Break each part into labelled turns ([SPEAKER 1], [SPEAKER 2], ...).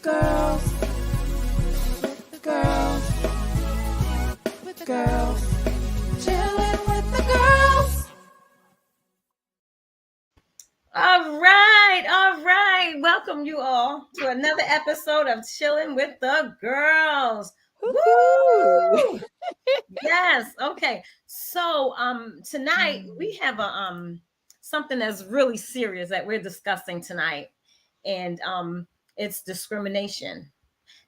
[SPEAKER 1] girls, with the girls, with the girls, chilling with the girls.
[SPEAKER 2] All right. Welcome you all to another episode of Chilling with the Girls. Woo! Yes. Okay. So tonight we have a something that's really serious that we're discussing tonight. And it's discrimination.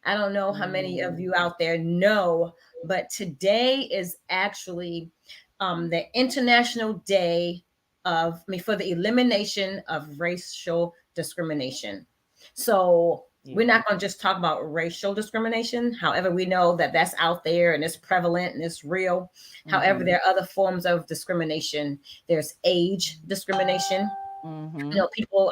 [SPEAKER 2] I don't know how many of you out there know, but today is actually the International Day for the elimination of racial discrimination. So we're not going to just talk about racial discrimination. However, we know that that's out there and it's prevalent and it's real. However, there are other forms of discrimination. There's age discrimination. People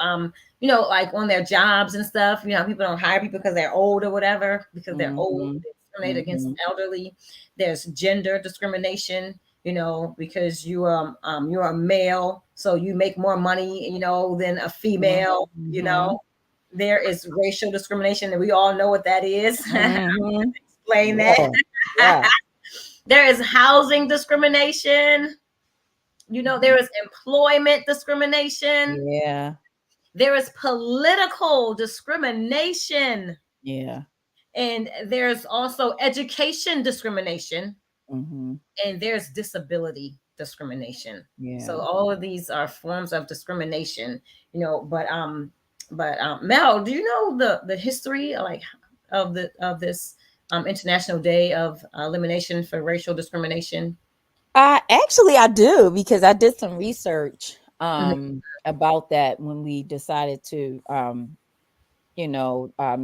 [SPEAKER 2] like on their jobs and stuff, people don't hire people because they're old or whatever, because they're old. They discriminate against elderly. There's gender discrimination, because you're a male, so you make more money, than a female. There is racial discrimination, and we all know what that is. Explain that. Yeah. There is housing discrimination. There is employment discrimination.
[SPEAKER 3] Yeah.
[SPEAKER 2] There is political discrimination.
[SPEAKER 3] Yeah.
[SPEAKER 2] And there's also education discrimination. And there's disability discrimination. Yeah. So all of these are forms of discrimination, but Mel, do you know the history of this International Day of Elimination for Racial Discrimination?
[SPEAKER 3] Actually, I do, because I did some research about that when we decided to,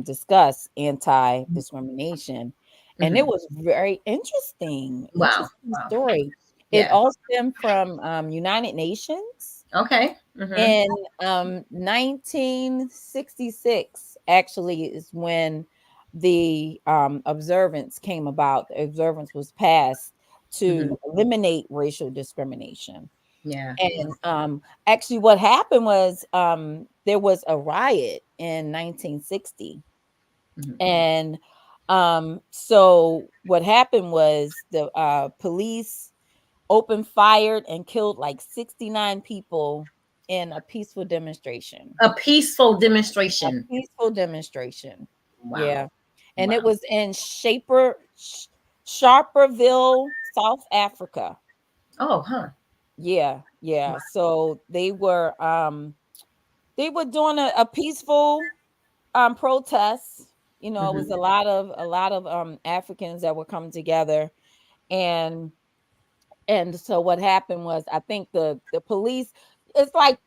[SPEAKER 3] discuss anti-discrimination. And it was very interesting.
[SPEAKER 2] Wow.
[SPEAKER 3] Story. Yeah. It all stemmed from United Nations.
[SPEAKER 2] Okay.
[SPEAKER 3] In 1966, actually, is when the observance came about. The observance was passed to eliminate racial discrimination.
[SPEAKER 2] Yeah.
[SPEAKER 3] And actually what happened was there was a riot in 1960. And so what happened was the police opened fire and killed like 69 people in a peaceful demonstration.
[SPEAKER 2] A peaceful demonstration.
[SPEAKER 3] Wow. Yeah. And it was in Sharperville, South Africa.
[SPEAKER 2] Oh, huh.
[SPEAKER 3] Yeah. Wow. So they were doing a peaceful protest. It was a lot of Africans that were coming together, and so what happened was, I think the police, it's like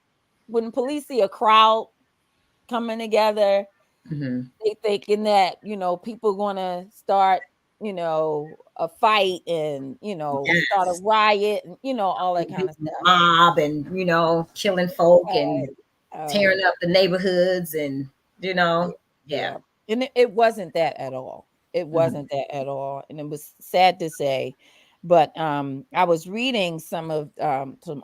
[SPEAKER 3] when police see a crowd coming together, they thinking that people gonna start a fight and start a riot and all that kind of stuff,
[SPEAKER 2] mob, and killing folk and tearing up the neighborhoods, and yeah.
[SPEAKER 3] And it wasn't that at all. It wasn't that at all, and it was sad to say. But I was reading some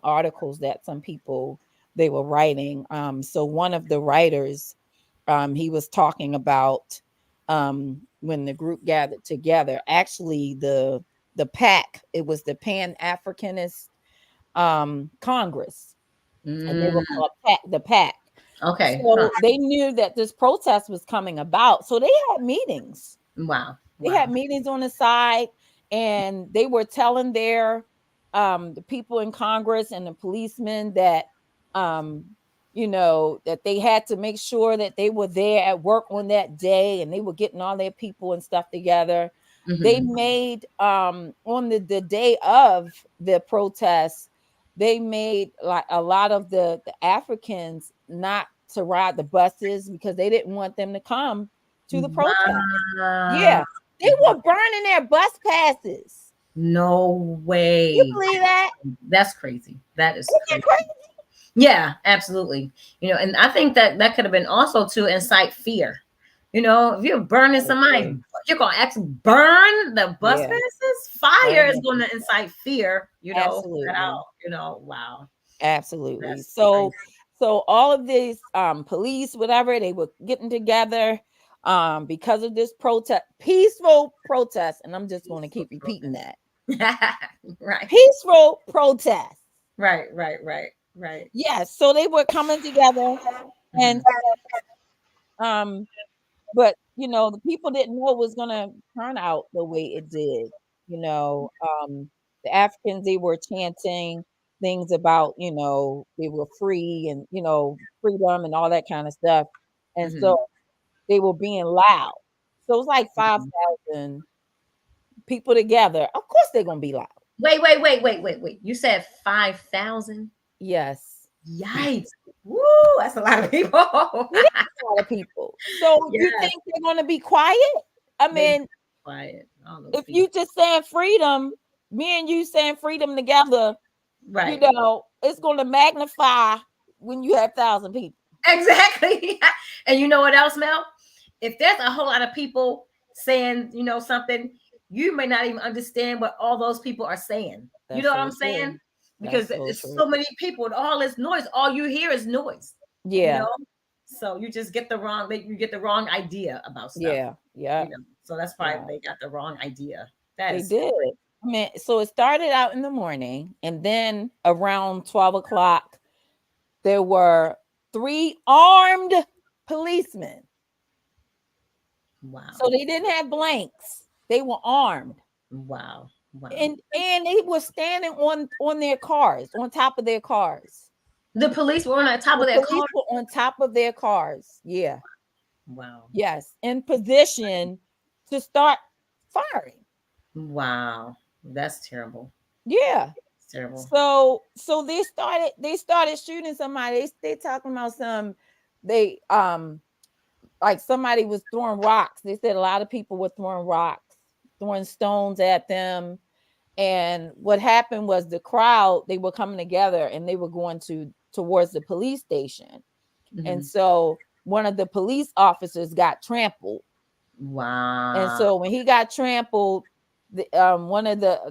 [SPEAKER 3] articles that some people they were writing. So one of the writers, he was talking about when the group gathered together. Actually, the PAC, it was the Pan-Africanist Congress, and they were called the PAC.
[SPEAKER 2] Okay.
[SPEAKER 3] So they knew that this protest was coming about, so they had meetings.
[SPEAKER 2] Wow.
[SPEAKER 3] They had meetings on the side, and they were telling their the people in Congress and the policemen that that they had to make sure that they were there at work on that day, and they were getting all their people and stuff together. They made on the day of the protest, they made like a lot of the Africans not to ride the buses because they didn't want them to come to the protest. Yeah, they were burning their bus passes.
[SPEAKER 2] No way.
[SPEAKER 3] You believe that?
[SPEAKER 2] That's crazy. That is crazy. Yeah, absolutely. And I think that could have been also to incite fear. If you're burning somebody, you're going to actually burn the bus passes. Fire is going to incite fear,
[SPEAKER 3] Absolutely.
[SPEAKER 2] Wow.
[SPEAKER 3] Absolutely.
[SPEAKER 2] That's
[SPEAKER 3] so all of these police, whatever, they were getting together because of this protest, peaceful protest, and I'm just going to keep repeating that.
[SPEAKER 2] Right.
[SPEAKER 3] Peaceful protest.
[SPEAKER 2] Right. Right. Right. Right.
[SPEAKER 3] Yes, so they were coming together, and
[SPEAKER 2] Mhm.
[SPEAKER 3] but the people didn't know it was gonna turn out the way it did. The Africans, they were chanting things about, they were free and freedom and all that kind of stuff. And
[SPEAKER 2] Mhm.
[SPEAKER 3] so they were being loud. So it was like
[SPEAKER 2] Mhm.
[SPEAKER 3] 5,000 people together. Of course they're gonna be loud.
[SPEAKER 2] Wait. Wait. Wait. Wait. Wait. Wait. You said 5,000.
[SPEAKER 3] Yes.
[SPEAKER 2] Yikes! Woo! That's a lot of people.
[SPEAKER 3] It is a lot of people. So you
[SPEAKER 2] Yes,
[SPEAKER 3] think they're gonna be quiet? I
[SPEAKER 2] they
[SPEAKER 3] mean,
[SPEAKER 2] quiet. All those
[SPEAKER 3] if
[SPEAKER 2] people.
[SPEAKER 3] you just saying freedom, me and you saying freedom together,
[SPEAKER 2] Right.
[SPEAKER 3] it's going to magnify when you have 1,000 people.
[SPEAKER 2] Exactly. And you know what else, Mel? If there's a whole lot of people saying, something, you may not even understand what all those people are saying. You
[SPEAKER 3] That's
[SPEAKER 2] know what
[SPEAKER 3] so
[SPEAKER 2] I'm saying?
[SPEAKER 3] true.
[SPEAKER 2] Because
[SPEAKER 3] That's so
[SPEAKER 2] there's
[SPEAKER 3] true.
[SPEAKER 2] so many people and all this noise. All you hear is noise. You
[SPEAKER 3] Yeah,
[SPEAKER 2] know, so you just get the wrong. You get the wrong idea about stuff.
[SPEAKER 3] yeah, yeah,
[SPEAKER 2] So that's why
[SPEAKER 3] yeah.
[SPEAKER 2] they got the wrong idea. That
[SPEAKER 3] They
[SPEAKER 2] is
[SPEAKER 3] did. I mean, so it started out in the morning, and then around 12 o'clock, there were 3 armed policemen.
[SPEAKER 2] wow,
[SPEAKER 3] So they didn't have blanks. They were armed.
[SPEAKER 2] wow, wow.
[SPEAKER 3] And they were standing on their cars, on top of their cars.
[SPEAKER 2] The police were on the top
[SPEAKER 3] The
[SPEAKER 2] of their car.
[SPEAKER 3] police were on top of their cars. Yeah.
[SPEAKER 2] Wow,
[SPEAKER 3] Yes. In position to start firing.
[SPEAKER 2] wow, that's terrible.
[SPEAKER 3] Yeah.
[SPEAKER 2] It's terrible.
[SPEAKER 3] So they started shooting somebody. They talking about they like somebody was throwing rocks. They said a lot of people were throwing rocks, throwing stones at them. And what happened was the crowd, they were coming together and they were going towards the police station. And
[SPEAKER 2] Mhm.
[SPEAKER 3] so one of the police officers got trampled. And
[SPEAKER 2] Wow.
[SPEAKER 3] so when he got trampled,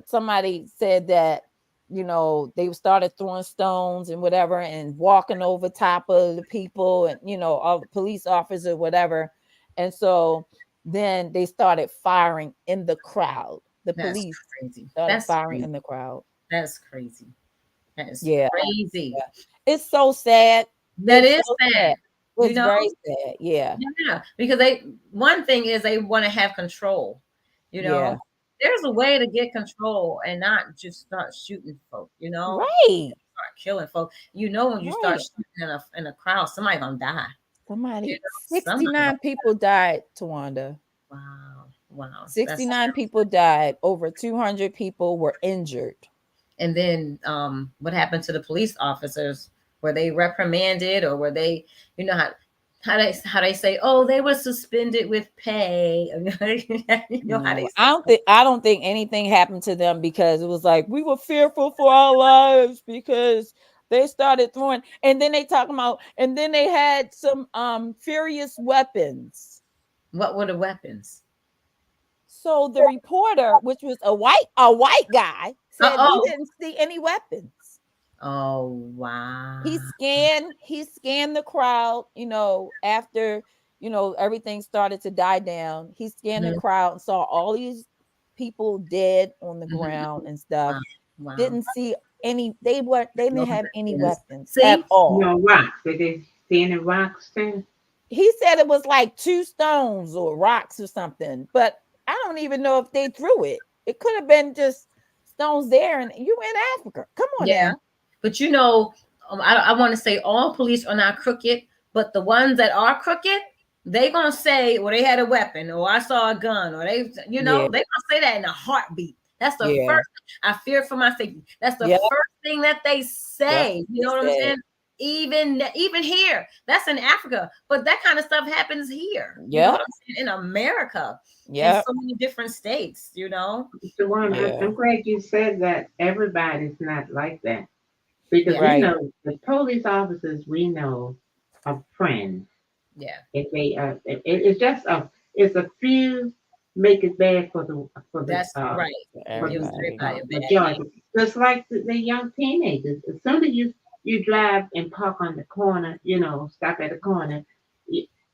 [SPEAKER 3] somebody said that they started throwing stones and whatever and walking over top of the people and all the police officers or whatever. And so then they started firing in the crowd. The
[SPEAKER 2] That's
[SPEAKER 3] police
[SPEAKER 2] crazy.
[SPEAKER 3] started
[SPEAKER 2] That's
[SPEAKER 3] firing
[SPEAKER 2] crazy.
[SPEAKER 3] in the crowd.
[SPEAKER 2] That's crazy. That is
[SPEAKER 3] Yeah,
[SPEAKER 2] crazy.
[SPEAKER 3] yeah. It's so sad.
[SPEAKER 2] That
[SPEAKER 3] It's
[SPEAKER 2] is
[SPEAKER 3] so
[SPEAKER 2] sad.
[SPEAKER 3] sad.
[SPEAKER 2] You
[SPEAKER 3] It's
[SPEAKER 2] know?
[SPEAKER 3] very sad. Yeah,
[SPEAKER 2] Yeah. Because one thing is they want to have control. You know,
[SPEAKER 3] yeah.
[SPEAKER 2] there's a way to get control and not just start shooting folk,
[SPEAKER 3] Right,
[SPEAKER 2] start killing folk. When you start
[SPEAKER 3] right.
[SPEAKER 2] shooting in a crowd, somebody gonna die.
[SPEAKER 3] Somebody,
[SPEAKER 2] Somebody gonna
[SPEAKER 3] 69 people died, Tawanda.
[SPEAKER 2] wow. Wow. That's
[SPEAKER 3] 69 people died. Over 200 people were injured.
[SPEAKER 2] and then what happened to the police officers? Were they reprimanded or were they, you know how they say, oh, they were suspended with pay. You know how they
[SPEAKER 3] No,
[SPEAKER 2] say
[SPEAKER 3] I don't think anything happened to them because it was like we were fearful for our lives because they started throwing and then they talking about and then they had some furious weapons.
[SPEAKER 2] what were the weapons?
[SPEAKER 3] So the reporter, which was a white guy, said he
[SPEAKER 2] Oh,
[SPEAKER 3] didn't see any weapons.
[SPEAKER 2] oh wow.
[SPEAKER 3] He scanned the crowd, after, everything started to die down. He scanned the
[SPEAKER 2] Mhm,
[SPEAKER 3] crowd and saw all these people dead on the
[SPEAKER 2] mhm,
[SPEAKER 3] ground
[SPEAKER 2] mhm.
[SPEAKER 3] and stuff.
[SPEAKER 2] Wow, wow.
[SPEAKER 3] Didn't see they
[SPEAKER 2] No
[SPEAKER 3] didn't have any
[SPEAKER 2] weapons.
[SPEAKER 3] weapons at
[SPEAKER 2] See,
[SPEAKER 3] all.
[SPEAKER 4] No rocks. Did they see any rocks too?
[SPEAKER 3] He said it was like two stones or rocks or something, but I don't even know if they threw it. It could have been just stones there, and you in Africa. Come on
[SPEAKER 2] yeah.
[SPEAKER 3] now.
[SPEAKER 2] But I want to say all police are not crooked, but the ones that are crooked, they gonna say, "Well, they had a weapon, or I saw a gun, or
[SPEAKER 3] Yeah,
[SPEAKER 2] they gonna say that in a heartbeat." That's the
[SPEAKER 3] yeah,
[SPEAKER 2] first. I fear for my safety. That's the
[SPEAKER 3] yep.
[SPEAKER 2] first thing that they
[SPEAKER 3] That's
[SPEAKER 2] say.
[SPEAKER 3] what
[SPEAKER 2] You
[SPEAKER 3] they
[SPEAKER 2] know what I'm
[SPEAKER 3] said.
[SPEAKER 2] saying? Even here, that's in Africa, but that kind of stuff happens here. You know what
[SPEAKER 3] Yep,
[SPEAKER 2] I'm saying? In America, in
[SPEAKER 3] yep,
[SPEAKER 2] so many different states. You know?
[SPEAKER 4] The one
[SPEAKER 3] yeah,
[SPEAKER 4] I'm glad you said that everybody's not like that because
[SPEAKER 2] Yeah,
[SPEAKER 4] we
[SPEAKER 3] right.
[SPEAKER 4] know the police officers we know are friends.
[SPEAKER 2] yeah.
[SPEAKER 4] If they it's just it's a few make it bad for the
[SPEAKER 2] That's right.
[SPEAKER 4] for
[SPEAKER 2] Gives
[SPEAKER 4] the
[SPEAKER 3] Everybody.
[SPEAKER 2] everybody a bad name.
[SPEAKER 4] majority. Just like the young teenagers. As soon as you drive and park on the corner, stop at the corner,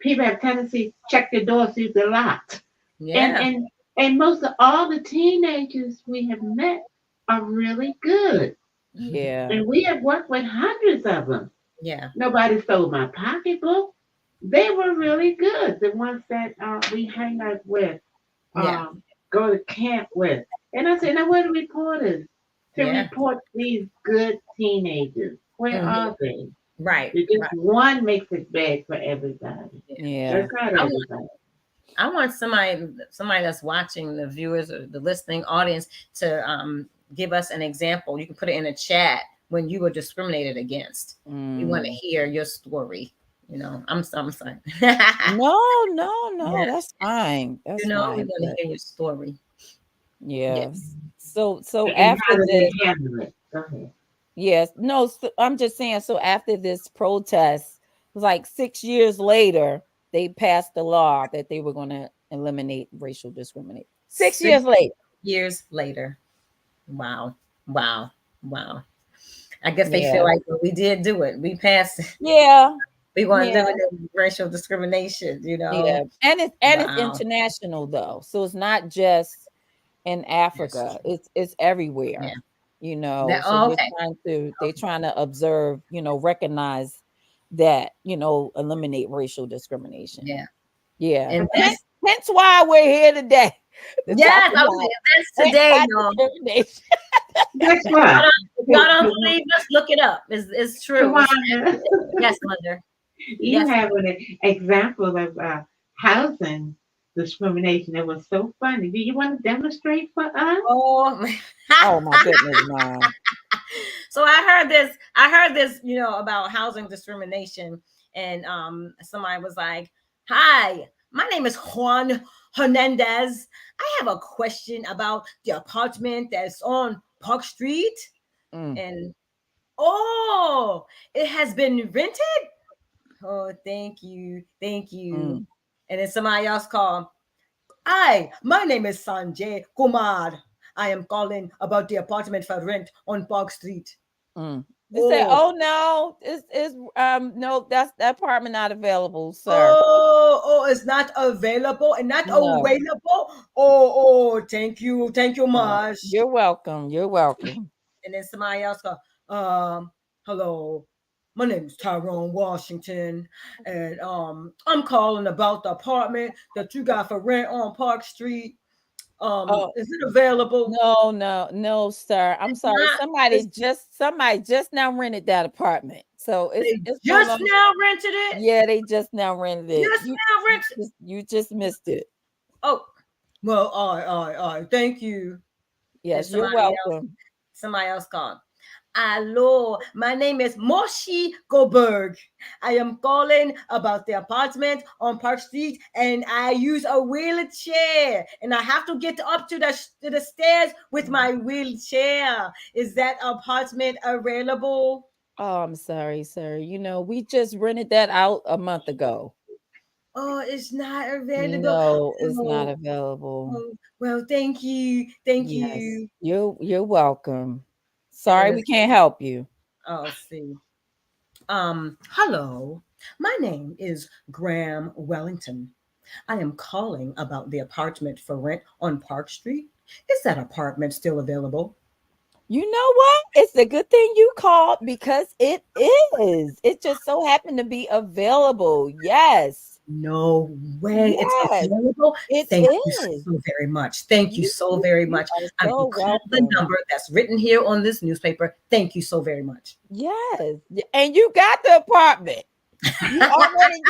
[SPEAKER 4] people have tendency check their doors see if they're locked. And
[SPEAKER 2] Yeah.
[SPEAKER 4] and and most of all the teenagers we have met are really good.
[SPEAKER 3] Yeah.
[SPEAKER 4] And we have worked with hundreds of them.
[SPEAKER 2] Yeah.
[SPEAKER 4] Nobody stole my pocketbook. They were really good. The ones that we hang out with,
[SPEAKER 2] Yeah.
[SPEAKER 4] go to camp with. And I said, now where are the reporters to
[SPEAKER 2] Yeah.
[SPEAKER 4] report these good teenagers? Where
[SPEAKER 2] Hmm.
[SPEAKER 4] are they?
[SPEAKER 2] Right.
[SPEAKER 4] Because
[SPEAKER 2] Right.
[SPEAKER 4] one makes it bad for everybody.
[SPEAKER 2] Yeah.
[SPEAKER 3] Yeah.
[SPEAKER 4] That's not
[SPEAKER 2] I want,
[SPEAKER 4] everybody.
[SPEAKER 2] I want somebody that's watching, the viewers or the listening audience, to give us an example. You can put it in a chat when you were discriminated against. We want to
[SPEAKER 3] Mm.
[SPEAKER 2] hear your story. I'm sorry.
[SPEAKER 3] No, no, no.
[SPEAKER 2] Yes.
[SPEAKER 3] That's fine. That's
[SPEAKER 2] We
[SPEAKER 3] fine.
[SPEAKER 2] want to
[SPEAKER 3] But
[SPEAKER 2] hear your story. Yeah.
[SPEAKER 3] yes. So
[SPEAKER 4] And
[SPEAKER 3] after
[SPEAKER 4] how do
[SPEAKER 3] this,
[SPEAKER 4] they handle it? Go ahead.
[SPEAKER 3] yes, no, I'm just saying. So after this protest, it was like 6 years later, they passed the law that they were going to eliminate racial discrimination. Six
[SPEAKER 2] Six
[SPEAKER 3] years later.
[SPEAKER 2] years later. Wow. Wow. Wow. I guess they feel
[SPEAKER 3] Yeah.
[SPEAKER 2] like, well, we did do it. We passed it.
[SPEAKER 3] Yeah.
[SPEAKER 2] We want to
[SPEAKER 3] Yeah.
[SPEAKER 2] eliminate racial discrimination.
[SPEAKER 3] Yeah. And it's
[SPEAKER 2] Wow.
[SPEAKER 3] international though. So it's not just in
[SPEAKER 2] That's
[SPEAKER 3] Africa.
[SPEAKER 2] true.
[SPEAKER 3] It's
[SPEAKER 2] Yeah.
[SPEAKER 3] everywhere. So
[SPEAKER 2] Oh, okay.
[SPEAKER 3] they're trying to observe, recognize that, eliminate racial discrimination.
[SPEAKER 2] Yeah.
[SPEAKER 3] Yeah.
[SPEAKER 2] And
[SPEAKER 3] Hence why we're here today to talk
[SPEAKER 2] yes, I was
[SPEAKER 3] about
[SPEAKER 2] that's today, y'all.
[SPEAKER 3] anti-discrimination.
[SPEAKER 4] Guess
[SPEAKER 2] If y'all
[SPEAKER 4] what?
[SPEAKER 2] don't, if y'all don't believe us, look it up. It's true.
[SPEAKER 4] Tawana,
[SPEAKER 2] Yes, Mother.
[SPEAKER 4] you
[SPEAKER 2] Yes.
[SPEAKER 4] have an example of housing discrimination that was so funny. Do you want to demonstrate for us?
[SPEAKER 2] Oh.
[SPEAKER 3] Oh my goodness, mom.
[SPEAKER 2] So I heard this, about housing discrimination, and somebody was like, "Hi, my name is Juan Hernandez. I have a question about the apartment that's on Park Street."
[SPEAKER 3] Mm,
[SPEAKER 2] And oh, it has been rented. Oh, thank you, thank you.
[SPEAKER 3] mm,
[SPEAKER 2] And then somebody else called. Hi, my name is Sanjay Kumar. I am calling about the apartment for rent on Park Street.
[SPEAKER 3] mm. They say,
[SPEAKER 2] Oh,
[SPEAKER 3] oh no, it's no, that's that apartment not available, sir.
[SPEAKER 2] it's not available and not
[SPEAKER 3] No.
[SPEAKER 2] available. Thank you much.
[SPEAKER 3] You're welcome. You're welcome.
[SPEAKER 2] And then somebody else go, hello, my name is Tyrone Washington, and I'm calling about the apartment that you got for rent on Park Street.
[SPEAKER 3] Oh,
[SPEAKER 2] Is it available?
[SPEAKER 3] no, no, no, sir. I'm
[SPEAKER 2] It's
[SPEAKER 3] sorry.
[SPEAKER 2] not. It's
[SPEAKER 3] Somebody just now rented that apartment. So
[SPEAKER 2] They
[SPEAKER 3] it's no
[SPEAKER 2] just
[SPEAKER 3] longer.
[SPEAKER 2] now rented it.
[SPEAKER 3] Yeah, they just now rented it.
[SPEAKER 2] Just now rented.
[SPEAKER 3] You just missed it.
[SPEAKER 2] Oh, well, all right. Thank you. And
[SPEAKER 3] Yes, you're welcome.
[SPEAKER 2] somebody else called. Hello, my name is Moshi Goldberg. I am calling about the apartment on Park Street, and I use a wheelchair, and I have to get up to the stairs with my wheelchair. Is that apartment available?
[SPEAKER 3] Oh, I'm sorry, sir. We just rented that out a month ago.
[SPEAKER 2] Oh, it's not available.
[SPEAKER 3] No, it's not
[SPEAKER 2] Oh,
[SPEAKER 3] available.
[SPEAKER 2] well, thank you. Thank
[SPEAKER 3] Yes,
[SPEAKER 2] you.
[SPEAKER 3] you're welcome.
[SPEAKER 2] And then
[SPEAKER 3] Sorry, we can't help you.
[SPEAKER 2] let's see. Hello. My name is Graham Wellington. I am calling about the apartment for rent on Park Street. Is that apartment still available?
[SPEAKER 3] You know what? It's a good thing you called because it is. It just so happened to be available. Yes.
[SPEAKER 2] No way. It's
[SPEAKER 3] Yes,
[SPEAKER 2] available.
[SPEAKER 3] it
[SPEAKER 2] Thank you
[SPEAKER 3] is.
[SPEAKER 2] so very much. Thank you
[SPEAKER 3] You
[SPEAKER 2] so
[SPEAKER 3] you
[SPEAKER 2] very
[SPEAKER 3] you
[SPEAKER 2] much.
[SPEAKER 3] are
[SPEAKER 2] I
[SPEAKER 3] so
[SPEAKER 2] will call the
[SPEAKER 3] welcome.
[SPEAKER 2] number that's written here on this newspaper. Thank you so very much.
[SPEAKER 3] Yes. And you got the apartment. You already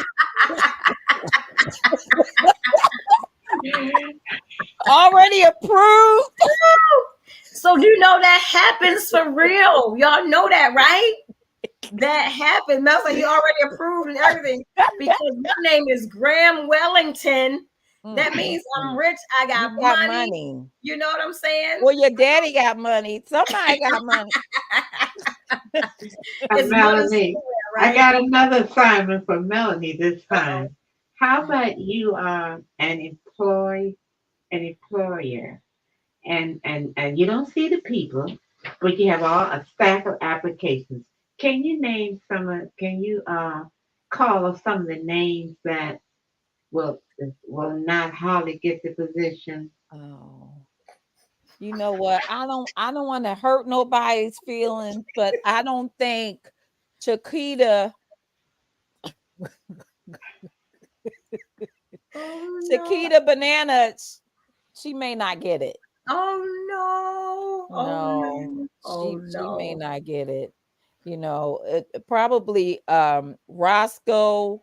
[SPEAKER 3] already approved.
[SPEAKER 2] So do you know that happens for real? Y'all know that, right? That happened. Melissa, he already approved and everything because my name is Graham Wellington.
[SPEAKER 3] Mm,
[SPEAKER 2] That
[SPEAKER 3] mm,
[SPEAKER 2] means I'm
[SPEAKER 3] mm.
[SPEAKER 2] rich. I
[SPEAKER 3] You
[SPEAKER 2] got
[SPEAKER 3] got
[SPEAKER 2] money.
[SPEAKER 3] money.
[SPEAKER 2] You know what I'm saying?
[SPEAKER 3] Well, your daddy got money. Somebody got money.
[SPEAKER 2] It's money
[SPEAKER 4] Melanie,
[SPEAKER 2] somewhere,
[SPEAKER 4] I
[SPEAKER 2] right?
[SPEAKER 4] got another assignment for Melanie this
[SPEAKER 2] Uh-oh.
[SPEAKER 4] time. How about you are an employer, and you don't see the people, but you have a stack of applications. Can you name some of? Can you call of some of the names that will not hardly get the position.
[SPEAKER 3] Oh, you know what? I don't want to hurt nobody's feelings, but I don't think Chiquita
[SPEAKER 2] Oh no.
[SPEAKER 3] Chiquita Banana, she may not get it.
[SPEAKER 2] Oh no. Oh
[SPEAKER 3] No,
[SPEAKER 2] no. Oh
[SPEAKER 3] she may
[SPEAKER 2] no.
[SPEAKER 3] not get it. You know, probably Roscoe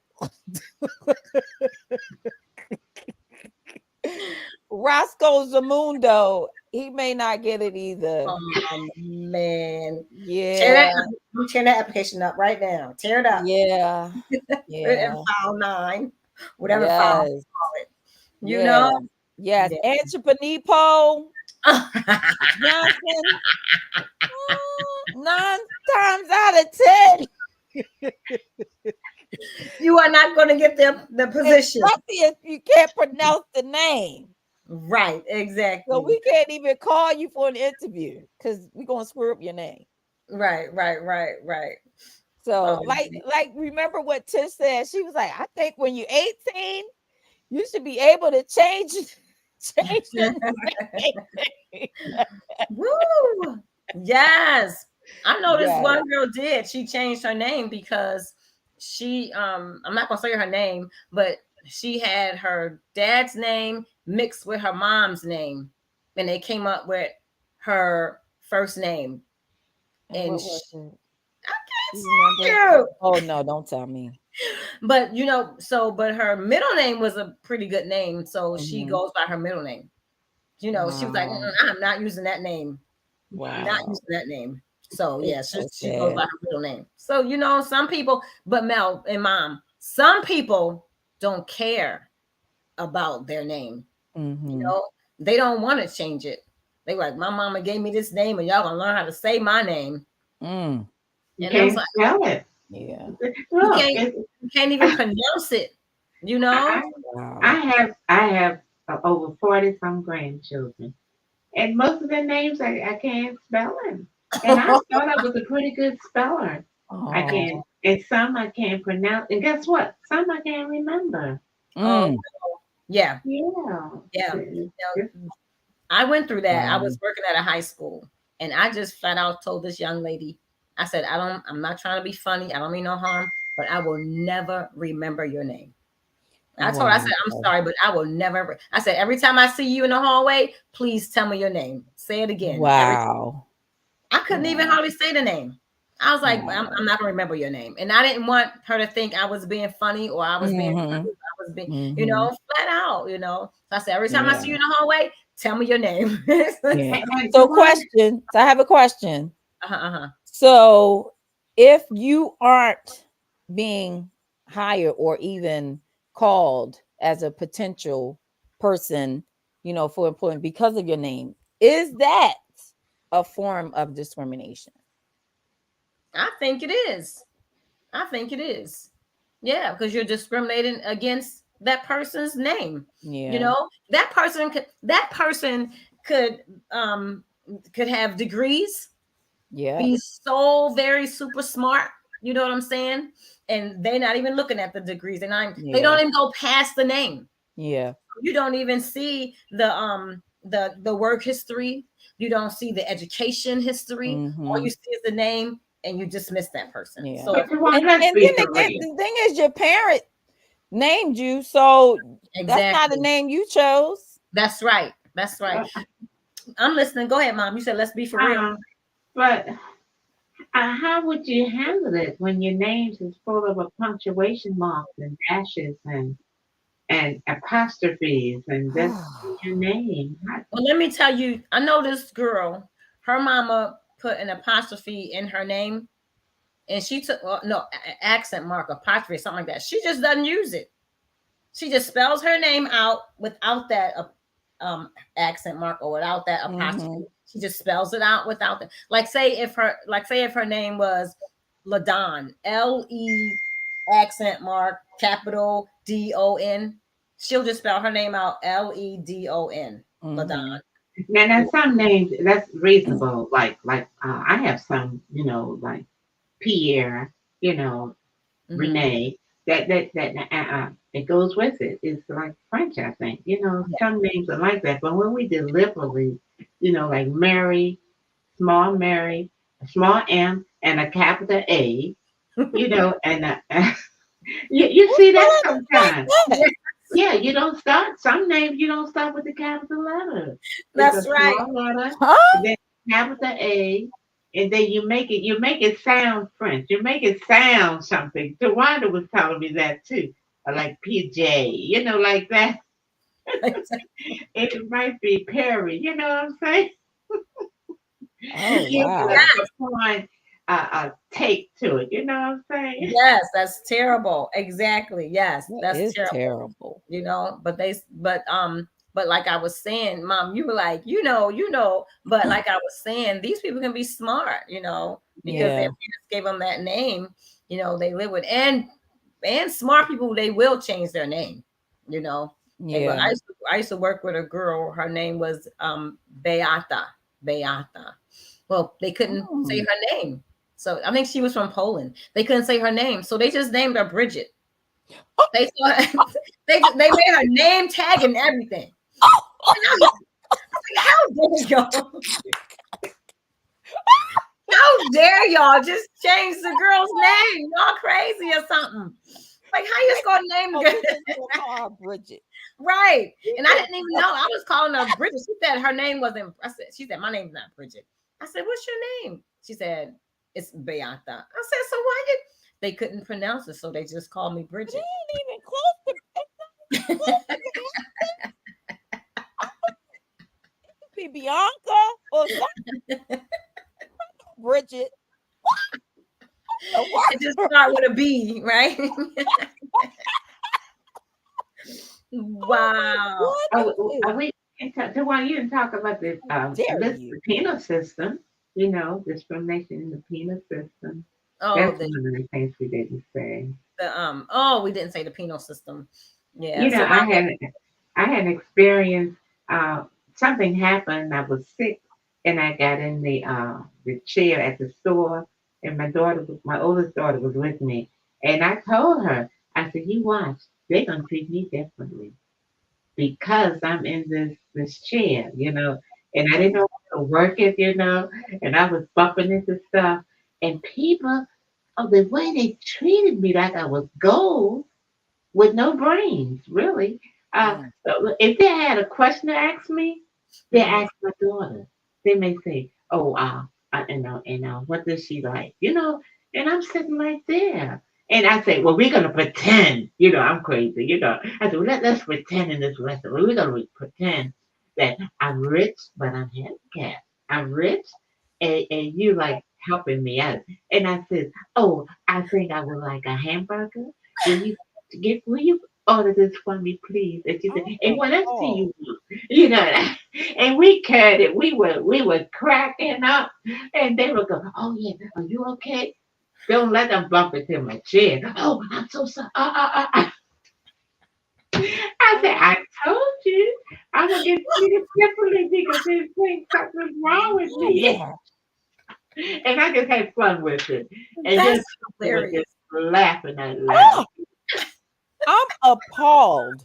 [SPEAKER 3] Roscoe Zamundo. He may not get it either.
[SPEAKER 2] Oh man. Tear that
[SPEAKER 3] Yeah,
[SPEAKER 2] I'm tearing that application up right now. Tear it up.
[SPEAKER 3] yeah,
[SPEAKER 2] Put it in
[SPEAKER 3] yeah,
[SPEAKER 2] file 9. Whatever file
[SPEAKER 3] yes,
[SPEAKER 2] you call it. You
[SPEAKER 3] yeah,
[SPEAKER 2] know?
[SPEAKER 3] yes.
[SPEAKER 2] Yeah.
[SPEAKER 3] Entrepreneur Johnson, 9 times out of 10,
[SPEAKER 2] You are not going to get the position.
[SPEAKER 3] especially if you can't pronounce the name.
[SPEAKER 2] Right,
[SPEAKER 3] So
[SPEAKER 2] exactly.
[SPEAKER 3] we can't even call you for an interview because we're gonna screw up your name.
[SPEAKER 2] Right, right, right, right.
[SPEAKER 3] So
[SPEAKER 2] Um,
[SPEAKER 3] like remember what Tish said? She was like, I think when you're 18, you should be able to change your name.
[SPEAKER 2] woo! Yes. I know this
[SPEAKER 3] Yes.
[SPEAKER 2] one girl did. She changed her name because she I'm not gonna say her name, but she had her dad's name mixed with her mom's name, and they came up with her first name.
[SPEAKER 3] And
[SPEAKER 2] And
[SPEAKER 3] what was it?
[SPEAKER 2] I
[SPEAKER 3] You remember?
[SPEAKER 2] can't tell you.
[SPEAKER 3] Oh no, don't tell me.
[SPEAKER 2] But but her middle name was a pretty good name, so she
[SPEAKER 3] Mhm.
[SPEAKER 2] goes by her middle name. She was like,
[SPEAKER 3] Wow.
[SPEAKER 2] I'm not using that name. Not
[SPEAKER 3] Wow.
[SPEAKER 2] using that name. So
[SPEAKER 3] It's
[SPEAKER 2] yeah,
[SPEAKER 3] so
[SPEAKER 2] she goes by
[SPEAKER 3] sad.
[SPEAKER 2] her middle name. So some people, but Mel and Mom, some people don't care about their name. You
[SPEAKER 3] Mm-hmm.
[SPEAKER 2] know, they don't want to change it. They like, my mama gave me this name, and y'all gonna learn how to say my name.
[SPEAKER 3] Mm.
[SPEAKER 4] You
[SPEAKER 2] And I was
[SPEAKER 4] can't
[SPEAKER 2] like,
[SPEAKER 4] spell it.
[SPEAKER 3] Yeah.
[SPEAKER 2] you
[SPEAKER 4] Look,
[SPEAKER 2] can't, you can't even pronounce it. You know?
[SPEAKER 4] I, I
[SPEAKER 3] Wow.
[SPEAKER 4] have over 40 some grandchildren, and most of their names I can't spell them. And I thought I was a pretty good speller. I
[SPEAKER 3] Oh.
[SPEAKER 4] can, and some I can't pronounce. And guess what? Some I can't remember.
[SPEAKER 2] Oh
[SPEAKER 3] Mm.
[SPEAKER 2] yeah,
[SPEAKER 4] Yeah.
[SPEAKER 2] yeah.
[SPEAKER 4] It's
[SPEAKER 2] I went through that. I
[SPEAKER 3] Wow.
[SPEAKER 2] was working at a high school, and I just flat out told this young lady, I said, I'm not trying to be funny. I don't mean no harm, but I will never remember your name. I told her, I
[SPEAKER 3] Wow.
[SPEAKER 2] said, I'm sorry, but I will never. I said, every time I see you in the hallway, please tell me your name. Say it again.
[SPEAKER 3] Wow.
[SPEAKER 2] I couldn't even
[SPEAKER 3] Wow.
[SPEAKER 2] hardly say the name. I was like, I'm
[SPEAKER 3] Wow.
[SPEAKER 2] not gonna remember your name, and I didn't want her to think I was being funny or I was being
[SPEAKER 3] Mm-hmm.
[SPEAKER 2] rude. I was being,
[SPEAKER 3] Mm-hmm.
[SPEAKER 2] flat out. So I said, every time I
[SPEAKER 3] Yeah.
[SPEAKER 2] see you in the hallway, tell me your name.
[SPEAKER 3] Yeah.
[SPEAKER 4] and the
[SPEAKER 3] So
[SPEAKER 4] one.
[SPEAKER 3] question. So I have a question.
[SPEAKER 2] Uh-huh, uh-huh.
[SPEAKER 3] So if you aren't being hired or even called as a potential person, for employment because of your name, is that a form of discrimination?
[SPEAKER 2] I think it is. I think it is. Yeah, because you're discriminating against that person's name.
[SPEAKER 3] Yeah.
[SPEAKER 2] That person um could have degrees,
[SPEAKER 3] Yep.
[SPEAKER 2] be so very super smart. You know what I'm saying? And they're not even looking at the degrees. They
[SPEAKER 3] Yeah.
[SPEAKER 2] don't even go past the name.
[SPEAKER 3] Yeah.
[SPEAKER 2] You don't even see the work history. You don't see the education history. All
[SPEAKER 3] Mm-hmm.
[SPEAKER 2] you see is the name, and you dismiss that person.
[SPEAKER 3] Yeah.
[SPEAKER 2] So
[SPEAKER 4] But the one,
[SPEAKER 3] And
[SPEAKER 4] let's
[SPEAKER 3] and
[SPEAKER 4] be
[SPEAKER 3] then
[SPEAKER 4] for
[SPEAKER 3] again,
[SPEAKER 4] real.
[SPEAKER 3] the thing is your parent named you, so that's not a
[SPEAKER 2] exactly,
[SPEAKER 3] name you chose.
[SPEAKER 2] that's right. That's right.
[SPEAKER 4] Uh,
[SPEAKER 2] I'm listening. Go ahead, Mom. You said let's be for real.
[SPEAKER 4] but how would you handle it when your names is full of a punctuation marks and dashes and apostrophes and that's your name?
[SPEAKER 2] Well, let me tell you. I know this girl. Her mama put an apostrophe in her name, and she took no accent mark apostrophe something like that. She just doesn't use it. She just spells her name out without that accent mark or without that
[SPEAKER 3] Mm-hmm.
[SPEAKER 2] apostrophe. She just spells it out without that. Like say if her name was Ladon, L-E capital Don. She'll just spell her name out Ledon. Ladon.
[SPEAKER 3] Mm-hmm.
[SPEAKER 4] Now some names that's reasonable. Like I have some, like Pierre,
[SPEAKER 2] Mm-hmm.
[SPEAKER 4] Renee. it goes with it. It's like French, I think. Some names are like that, but when we deliberately, like Mary, a small M, and a capital A, and you see that sometimes. Yeah, you don't start some names. You don't start with the capital letter. It's a
[SPEAKER 2] That's right.
[SPEAKER 4] small letter,
[SPEAKER 3] Huh?
[SPEAKER 4] and then capital A, and then you make it sound French. You make it sound something. Tawanda was telling me that too, like PJ, like that. It might be Perry. You know what I'm saying?
[SPEAKER 3] Oh
[SPEAKER 4] You put
[SPEAKER 3] wow.
[SPEAKER 4] a foreign take to it. You know what I'm saying?
[SPEAKER 2] Yes, that's terrible. Exactly. Yes,
[SPEAKER 3] That
[SPEAKER 2] that's
[SPEAKER 3] is
[SPEAKER 2] terrible.
[SPEAKER 3] terrible.
[SPEAKER 2] But like I was saying, Mom, you were like, but like I was saying, these people can be smart, because their
[SPEAKER 3] Yeah.
[SPEAKER 2] parents gave them that name, they live with, and smart people, they will change their name, they will.
[SPEAKER 3] Yeah.
[SPEAKER 2] I used to work with a girl. Her name was Beata. Well, they couldn't say
[SPEAKER 3] Mm.
[SPEAKER 2] her name, so I think she was from Poland. They couldn't say her name, so they just named her Bridget. They saw they made her name tag and everything. And I was like, how dare y'all? How dare y'all just change the girl's name? Y'all crazy or something? Like, how you just gonna name
[SPEAKER 3] Oh,
[SPEAKER 2] the
[SPEAKER 3] you just gonna call her Bridget.
[SPEAKER 2] right? And I didn't even know. I was calling her Bridget. She said her name wasn't. She said my name's not Bridget. I said, what's your name? She said it's Beata. I said, so why did they couldn't pronounce it? So they just called me
[SPEAKER 3] It
[SPEAKER 2] Bridget.
[SPEAKER 3] ain't even close to it's not close to be Bianca or something. Bridget. The
[SPEAKER 2] It just
[SPEAKER 3] what?
[SPEAKER 2] start with a B, right?
[SPEAKER 3] Oh my
[SPEAKER 2] Wow.
[SPEAKER 4] Are
[SPEAKER 3] goodness.
[SPEAKER 4] we? Tawanda, you didn't talk about the
[SPEAKER 3] Dare
[SPEAKER 4] list
[SPEAKER 3] you?
[SPEAKER 4] the penal system. Discrimination in the penal system.
[SPEAKER 2] Oh,
[SPEAKER 4] That's one of the things we didn't say.
[SPEAKER 2] we didn't say the penal system. Yeah.
[SPEAKER 4] You know,
[SPEAKER 2] So
[SPEAKER 4] I had I had experienced uh, something happened. I was sick, and I got in the chair at the store, and my oldest daughter was with me, and I told her, I said, "You watch, they're gonna treat me differently because I'm in this chair, and I didn't know how to work it, and I was bumping into stuff, and people, oh, the way they treated me like I was gold." With no brains, really.
[SPEAKER 3] Mm.
[SPEAKER 4] So if they had a question to ask me, they
[SPEAKER 2] mhm.
[SPEAKER 4] ask my daughter. They may say, "Oh, what does she like?" And I'm sitting right there. And I say, "Well, we're gonna pretend." I'm crazy. I said, well, let's pretend in this restaurant. We're gonna pretend that I'm rich, but I'm handicapped. I'm rich, and you like helping me out. And I said, "Oh, I think I would like a hamburger. Will you will you order this for me, please?" And she said,
[SPEAKER 3] I'm
[SPEAKER 4] "And what else do
[SPEAKER 3] appalled.
[SPEAKER 4] you want?" You know, and we cut it. We were cracking up, and they were going, "Oh yeah, are you okay? Don't let them bump into my chair." "Oh, I'm so sorry." I said,
[SPEAKER 3] Oh,
[SPEAKER 4] "I told you, I'm gonna get treated differently because they think something's wrong with me."
[SPEAKER 3] never.
[SPEAKER 4] And I just had fun with it, and
[SPEAKER 2] That's
[SPEAKER 4] just was
[SPEAKER 2] hilarious.
[SPEAKER 4] just laughing out loud.
[SPEAKER 3] Oh, I'm appalled.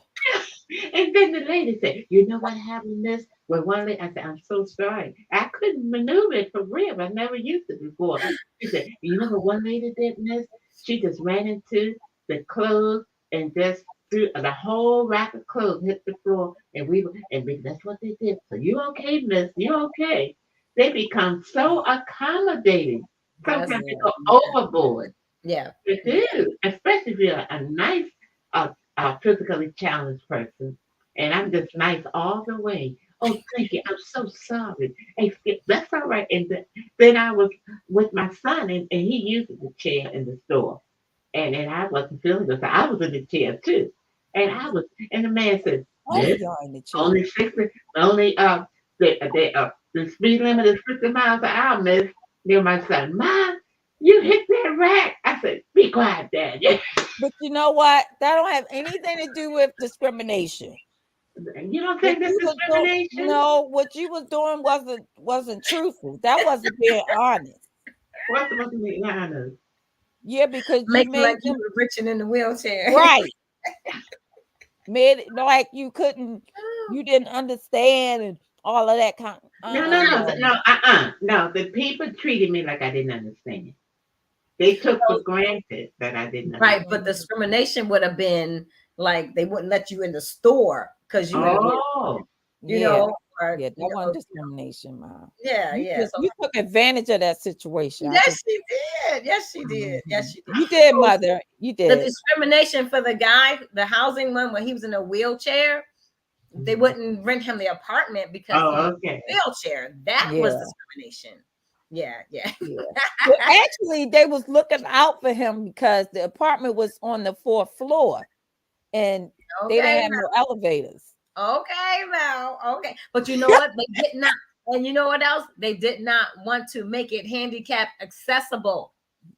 [SPEAKER 4] And then the lady said, "You know what happened, miss?" Well, one lady, I said, "I'm so sorry. I couldn't maneuver it for real. I never used it before." She said, "You know what one lady did, miss? She just ran into the clothes and just threw the whole rack of clothes hit the floor. That's what they did. So you okay, miss? You okay?" They become so accommodating.
[SPEAKER 2] That's
[SPEAKER 4] Sometimes they go
[SPEAKER 2] yeah.
[SPEAKER 4] overboard.
[SPEAKER 2] Yeah.
[SPEAKER 4] They
[SPEAKER 2] Yeah.
[SPEAKER 4] do, especially if you're a nice, physically challenged person. And I'm just nice all the way. "Oh, thank you. I'm so sorry." Hey, that's all right. And then I was with my son, and he uses the chair in the store. And I wasn't feeling good. So I was in the chair too. And the man said,
[SPEAKER 3] Both of
[SPEAKER 4] "Miss,
[SPEAKER 3] y'all in the chair.
[SPEAKER 4] only 60, only, the speed limit is 50 miles an hour, miss." Then my son, "Mom, you hit that rack." I said, "Be quiet, Dad."
[SPEAKER 3] But you know what? That don't have anything to do with discrimination.
[SPEAKER 4] You don't
[SPEAKER 3] What
[SPEAKER 4] think that's
[SPEAKER 3] you was doing,
[SPEAKER 4] discrimination?
[SPEAKER 3] no, what you was doing wasn't truthful. That wasn't being honest.
[SPEAKER 4] What's supposed to be honest?
[SPEAKER 3] Yeah, because you
[SPEAKER 2] Making like
[SPEAKER 3] made
[SPEAKER 2] you
[SPEAKER 3] them
[SPEAKER 2] were rich and in the wheelchair.
[SPEAKER 3] right. Made it like you didn't understand and all of that kind.
[SPEAKER 4] No, no, no,
[SPEAKER 3] No.
[SPEAKER 4] no, no. The people treated me like I didn't understand. They took for granted that I didn't
[SPEAKER 2] Right,
[SPEAKER 4] understand.
[SPEAKER 2] but discrimination would have been like they wouldn't let you in the store because you in the wheel,
[SPEAKER 4] Oh,
[SPEAKER 2] you
[SPEAKER 3] Yeah,
[SPEAKER 2] know, or
[SPEAKER 3] yeah, that wasn't discrimination, Mom.
[SPEAKER 2] yeah,
[SPEAKER 3] You
[SPEAKER 2] yeah.
[SPEAKER 3] just
[SPEAKER 2] So
[SPEAKER 3] you took advantage of that situation. I
[SPEAKER 2] yes,
[SPEAKER 3] just
[SPEAKER 2] she did. Yes, she did. Yes, she did.
[SPEAKER 3] you did,
[SPEAKER 2] So
[SPEAKER 3] Mother. You
[SPEAKER 2] the
[SPEAKER 3] did.
[SPEAKER 2] discrimination for the guy, the housing one, when he was in a wheelchair, they wouldn't rent him the apartment because he was
[SPEAKER 4] oh,
[SPEAKER 2] in
[SPEAKER 4] okay.
[SPEAKER 2] a wheelchair. That was
[SPEAKER 3] Yeah,
[SPEAKER 2] discrimination. Yeah, yeah.
[SPEAKER 3] yeah. Well, actually, they was looking out for him because the apartment was on the 4th floor and they
[SPEAKER 2] Okay,
[SPEAKER 3] didn't have no elevators.
[SPEAKER 2] okay, Val. Okay. But you know what? They did not. And you know what else? They did not want to make it handicap accessible.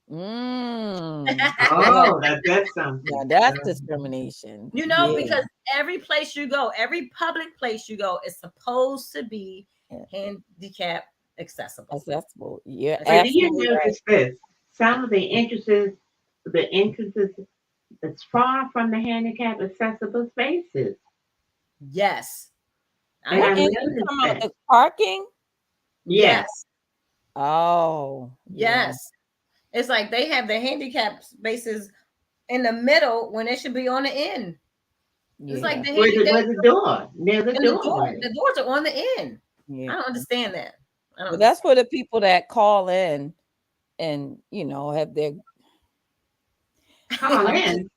[SPEAKER 3] Yeah,
[SPEAKER 4] Oh, that's something.
[SPEAKER 3] now that's discrimination.
[SPEAKER 2] You know,
[SPEAKER 3] Yeah,
[SPEAKER 2] because every place you go, every public place you go is supposed to be
[SPEAKER 3] yeah.
[SPEAKER 2] handicap accessible.
[SPEAKER 3] Accessible. Yeah,
[SPEAKER 2] That's
[SPEAKER 4] But do
[SPEAKER 2] right.
[SPEAKER 4] you
[SPEAKER 3] absolutely right.
[SPEAKER 4] notice this? Some of the entrances is far from the handicap accessible spaces.
[SPEAKER 2] Yes. I
[SPEAKER 4] And
[SPEAKER 3] What
[SPEAKER 4] I
[SPEAKER 2] agree.
[SPEAKER 3] and you
[SPEAKER 4] noticed
[SPEAKER 3] talking about
[SPEAKER 4] that.
[SPEAKER 3] the parking?
[SPEAKER 4] Yes.
[SPEAKER 2] Yes.
[SPEAKER 3] Oh, yeah,
[SPEAKER 2] Yes. It's like they have the handicap spaces in the middle when it should be on the end. It's like
[SPEAKER 3] yeah,
[SPEAKER 2] the
[SPEAKER 4] Where
[SPEAKER 2] handicap
[SPEAKER 4] the door, near the
[SPEAKER 2] and
[SPEAKER 4] doorway.
[SPEAKER 2] the doors are on the end. I
[SPEAKER 3] yeah.
[SPEAKER 2] don't understand that. I don't
[SPEAKER 3] But that's
[SPEAKER 2] understand.
[SPEAKER 3] for the people that call in and have their
[SPEAKER 4] Call
[SPEAKER 3] I'm just
[SPEAKER 4] in.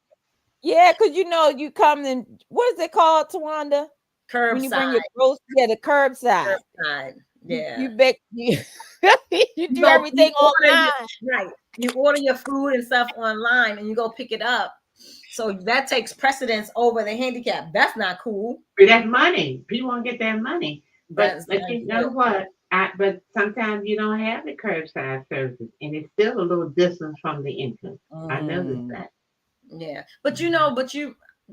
[SPEAKER 3] yeah, because you come in what is it called, Tawanda? When you bring
[SPEAKER 2] Curbside,
[SPEAKER 3] your groceries, yeah, the curbside.
[SPEAKER 2] curbside.
[SPEAKER 3] You
[SPEAKER 2] Yeah.
[SPEAKER 3] you make you, you
[SPEAKER 2] You
[SPEAKER 3] do
[SPEAKER 2] go, you
[SPEAKER 3] everything
[SPEAKER 2] order
[SPEAKER 3] online.
[SPEAKER 2] right. You order your food and stuff online and you go pick it up. So that takes precedence over the handicap. That's not cool.
[SPEAKER 4] For that money. People want to get that money.
[SPEAKER 2] That's
[SPEAKER 4] But
[SPEAKER 2] not
[SPEAKER 4] you
[SPEAKER 2] good.
[SPEAKER 4] know what? But sometimes you don't have the curbside services, and it's still a little distance from the entrance. I noticed
[SPEAKER 3] Mm,
[SPEAKER 4] that.
[SPEAKER 2] Yeah.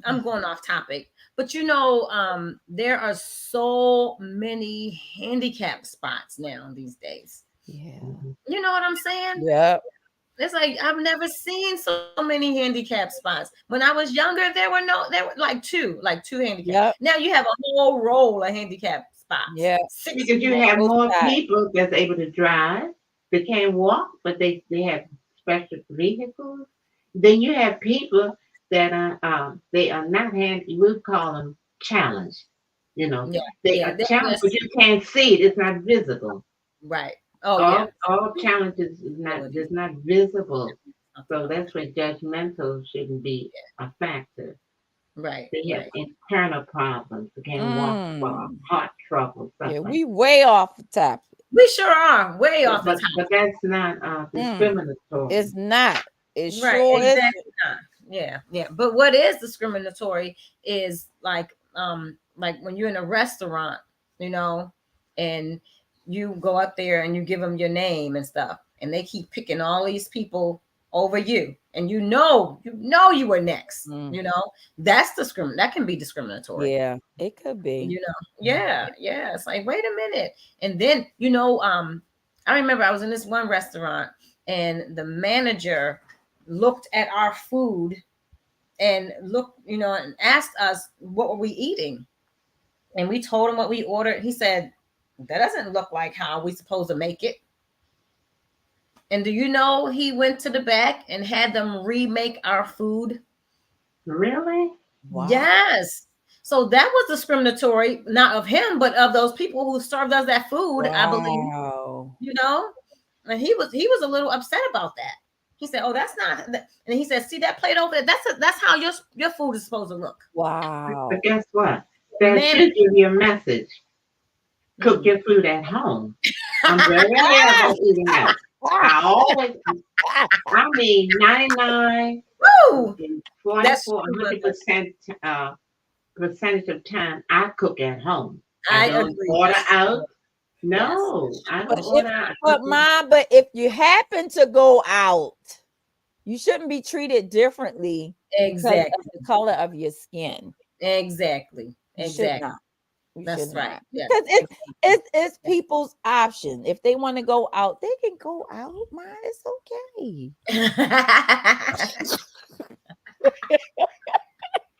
[SPEAKER 2] I'm going off topic, but there are so many handicap spots now these days.
[SPEAKER 3] yeah.
[SPEAKER 4] Mhm.
[SPEAKER 2] You know what I'm saying?
[SPEAKER 3] Yep.
[SPEAKER 2] It's like I've never seen so many handicap spots. When I was younger, there were like two handicap.
[SPEAKER 3] Yep.
[SPEAKER 2] Now you have a whole roll of handicap spots.
[SPEAKER 3] Yeah.
[SPEAKER 2] 6
[SPEAKER 4] Because you
[SPEAKER 3] On
[SPEAKER 4] have
[SPEAKER 3] both
[SPEAKER 4] more
[SPEAKER 3] sides.
[SPEAKER 4] people that's able to drive. They can't walk, but they have special vehicles. Then you have people that are they are not handy. We call them challenged. You know,
[SPEAKER 2] Yeah,
[SPEAKER 4] they
[SPEAKER 2] yeah.
[SPEAKER 4] are challenged, but you can't see it. It's not visible.
[SPEAKER 2] Right. Oh yeah.
[SPEAKER 4] All challenges is not
[SPEAKER 2] Abilities.
[SPEAKER 4] is not visible.
[SPEAKER 2] Something
[SPEAKER 4] So
[SPEAKER 2] wrong.
[SPEAKER 4] that's where judgmental shouldn't be a factor.
[SPEAKER 2] Right,
[SPEAKER 4] They have
[SPEAKER 2] right.
[SPEAKER 4] internal problems. They can't walk far,
[SPEAKER 3] Mm.
[SPEAKER 4] heart trouble, stuff
[SPEAKER 3] Yeah,
[SPEAKER 4] like
[SPEAKER 3] we way off the topic.
[SPEAKER 2] We sure are way
[SPEAKER 4] that.
[SPEAKER 2] off the
[SPEAKER 4] But that's not
[SPEAKER 3] Mm.
[SPEAKER 4] discriminatory.
[SPEAKER 3] It's not. It
[SPEAKER 2] top. Right,
[SPEAKER 3] sure isn't.
[SPEAKER 2] exactly. Not. Yeah, yeah. But what is discriminatory is like when you're in a restaurant, you know, and you go up there and you give them your name and stuff, and they keep picking all these people over you, and you were next.
[SPEAKER 3] Mm.
[SPEAKER 2] That's that can be discriminatory.
[SPEAKER 3] Yeah, it could be.
[SPEAKER 2] Yeah, yeah. It's like, wait a minute. And then, I remember I was in this one restaurant and the manager looked at our food and and asked us what were we eating. And we told him what we ordered. He said, that doesn't look like how we supposed to make it. And do you know he went to the back and had them remake our food?
[SPEAKER 4] Really?
[SPEAKER 3] Wow.
[SPEAKER 2] Yes. So that was discriminatory, not of him, but of those people who served us that food, I believe,
[SPEAKER 3] Wow.
[SPEAKER 2] you know. And he was a little upset about that. He said, "Oh, that's not." And he said, "See that plate over there? That's how your food is supposed to look."
[SPEAKER 4] But
[SPEAKER 3] Wow.
[SPEAKER 4] guess what? That
[SPEAKER 2] Man,
[SPEAKER 4] should give you a message. Cook
[SPEAKER 2] mm.
[SPEAKER 4] your food at home. I'm very aware about eating out. I always, I mean, 99,
[SPEAKER 2] Woo! That's
[SPEAKER 4] 44,
[SPEAKER 2] true, Linda.
[SPEAKER 4] 100% percentage of time I cook at home. I
[SPEAKER 2] I
[SPEAKER 4] don't
[SPEAKER 2] agree.
[SPEAKER 4] order
[SPEAKER 2] That's
[SPEAKER 4] out.
[SPEAKER 2] true. Yes.
[SPEAKER 4] No, I
[SPEAKER 3] But
[SPEAKER 4] don't order out.
[SPEAKER 3] but if you happen to go out, you shouldn't be treated differently because of
[SPEAKER 2] Exactly.
[SPEAKER 3] the color of your skin.
[SPEAKER 2] Exactly.
[SPEAKER 3] You should
[SPEAKER 2] Exactly.
[SPEAKER 3] not. You
[SPEAKER 2] That's
[SPEAKER 3] should
[SPEAKER 2] right.
[SPEAKER 3] not,
[SPEAKER 2] Yeah.
[SPEAKER 3] because it's people's option. If they want to go out, they can go out. Man, it's okay.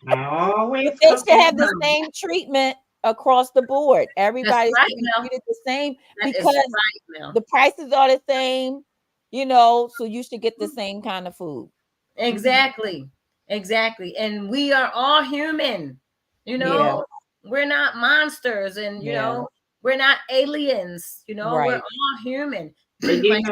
[SPEAKER 4] I always
[SPEAKER 3] But they
[SPEAKER 4] cook
[SPEAKER 3] should
[SPEAKER 4] at
[SPEAKER 3] have the
[SPEAKER 4] home.
[SPEAKER 3] same treatment across the board.
[SPEAKER 2] That's
[SPEAKER 3] Everybody
[SPEAKER 2] right,
[SPEAKER 3] should be
[SPEAKER 2] Mel.
[SPEAKER 3] treated the same
[SPEAKER 2] That is
[SPEAKER 3] because
[SPEAKER 2] right, Mel.
[SPEAKER 3] the prices are the same, you know, so you should get the same kind of food.
[SPEAKER 2] Exactly. Exactly. And we are all human. You
[SPEAKER 3] Yeah,
[SPEAKER 2] know, we're not monsters and,
[SPEAKER 3] yeah,
[SPEAKER 2] we're not aliens. We're
[SPEAKER 3] right.
[SPEAKER 2] all human.
[SPEAKER 4] But
[SPEAKER 2] like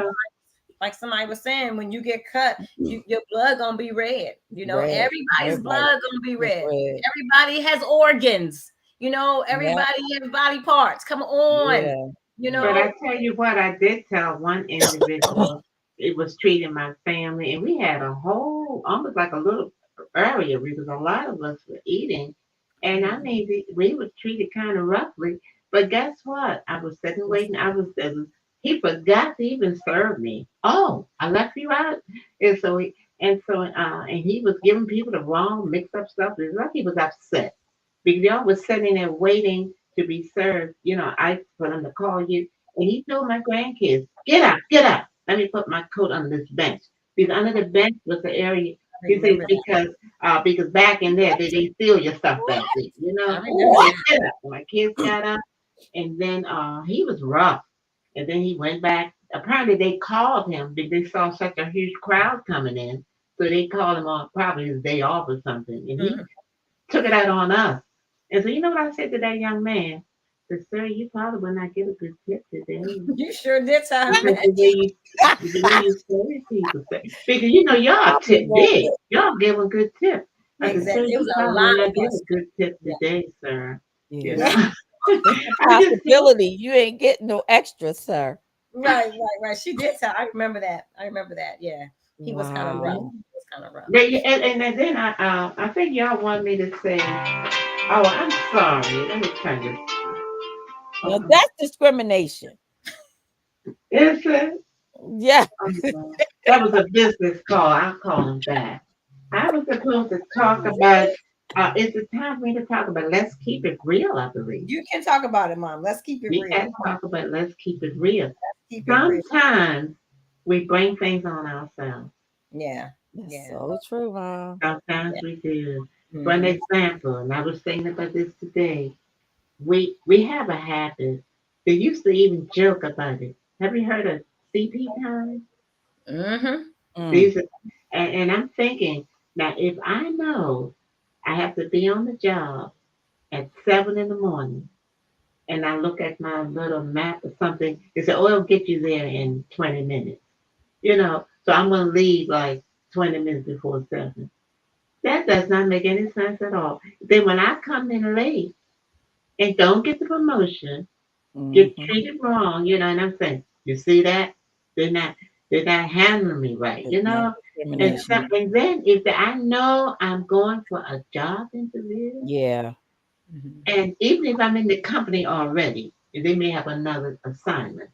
[SPEAKER 2] like somebody was saying, when you get cut, your blood gonna be red.
[SPEAKER 3] Red.
[SPEAKER 2] Everybody's
[SPEAKER 3] Everybody.
[SPEAKER 2] blood gonna be
[SPEAKER 3] That's
[SPEAKER 2] red.
[SPEAKER 3] red.
[SPEAKER 2] Everybody has organs.
[SPEAKER 3] Yeah,
[SPEAKER 2] Everybody has body parts. Come on.
[SPEAKER 3] yeah,
[SPEAKER 2] You
[SPEAKER 4] but
[SPEAKER 3] yeah.
[SPEAKER 2] know.
[SPEAKER 4] I tell you what, I did tell one individual it was treating my family, and we had a whole, almost like a little area because a lot of us were eating, and I
[SPEAKER 2] Mhm.
[SPEAKER 4] mean, we were treated kind of roughly. But guess what? I was sitting waiting. He forgot to even serve me. Oh, I left you out, and he was giving people the wrong mixed up stuff. It's like he was upset because y'all was sitting there waiting to be served. I for them to call you. And he told my grandkids, get up, get up. Let me put my coat on this bench. Because under the bench was the area.
[SPEAKER 2] I
[SPEAKER 4] He said,
[SPEAKER 2] remember that.
[SPEAKER 4] because back in there, they steal your stuff back there.
[SPEAKER 2] I remember
[SPEAKER 4] He
[SPEAKER 3] What?
[SPEAKER 4] said,
[SPEAKER 2] that.
[SPEAKER 4] get up. And my kids got up. And then he was rough. And then he went back. Apparently they called him because they saw such a huge crowd coming in. So they called him on probably his day off or something. And he
[SPEAKER 2] Mhm.
[SPEAKER 4] took it out on us. And so you know what I said to that young man? I said, sir, you probably will not get a good tip today.
[SPEAKER 2] You sure did tell him
[SPEAKER 4] Because
[SPEAKER 2] that.
[SPEAKER 4] the way you say people say, because y'all
[SPEAKER 3] Probably
[SPEAKER 4] tip
[SPEAKER 3] won't
[SPEAKER 4] big.
[SPEAKER 3] get.
[SPEAKER 4] Y'all give a good tip. I said, sir,
[SPEAKER 2] Exactly. It
[SPEAKER 4] you
[SPEAKER 2] was a
[SPEAKER 4] probably will
[SPEAKER 2] lot
[SPEAKER 4] not
[SPEAKER 2] of
[SPEAKER 4] get
[SPEAKER 2] us.
[SPEAKER 4] a good tip
[SPEAKER 2] Yeah.
[SPEAKER 4] today, sir. You
[SPEAKER 3] Yeah.
[SPEAKER 2] Yeah.
[SPEAKER 4] know,
[SPEAKER 3] It's a
[SPEAKER 4] I just think,
[SPEAKER 3] possibility. You ain't getting no extra, sir.
[SPEAKER 2] Right, right, right. She did tell. I remember that. I remember that. Yeah. He was kind of rough.
[SPEAKER 3] Wow.
[SPEAKER 2] He was kind of rough.
[SPEAKER 4] and then I think y'all want me to say, oh, I'm sorry. Let me turn this.
[SPEAKER 3] Now that's discrimination.
[SPEAKER 4] Is it?
[SPEAKER 3] Yeah.
[SPEAKER 4] That was a business call. I'll call him back. I was supposed to talk about. It's the time for me to talk about. Let's keep it real. I believe
[SPEAKER 2] You can talk about it, Mom. Let's keep it
[SPEAKER 4] we
[SPEAKER 2] real.
[SPEAKER 4] got to talk about. Let's keep it real.
[SPEAKER 2] Keep it real.
[SPEAKER 4] Sometimes we bring things on ourselves.
[SPEAKER 2] Yeah.
[SPEAKER 3] That's
[SPEAKER 2] Yeah.
[SPEAKER 3] so true, Mom.
[SPEAKER 4] Sometimes
[SPEAKER 2] Yeah.
[SPEAKER 4] we do. For an
[SPEAKER 2] Mhm.
[SPEAKER 4] example, and I was thinking about this today. We have a habit. They used to even joke about it. Have you heard of CP time?
[SPEAKER 2] Mhm.
[SPEAKER 3] Mm.
[SPEAKER 4] These are, and I'm thinking now if I know I have to be on the job at 7 in the morning, and I look at my little map or something, it said, "Oh, it'll get you there in 20 minutes." So I'm gonna leave like 20 minutes before 7. That does not make any sense at all. Then when I come in late and don't get the promotion, get
[SPEAKER 3] Mm-hmm.
[SPEAKER 4] treated wrong, and I'm saying, you see that? They're not they're not handling me right,
[SPEAKER 3] It's not
[SPEAKER 4] And
[SPEAKER 3] discrimination.
[SPEAKER 4] and then if I know I'm going for a job interview,
[SPEAKER 3] Yeah.
[SPEAKER 2] Mhm.
[SPEAKER 4] and even if I'm in the company already, and they may have another assignment,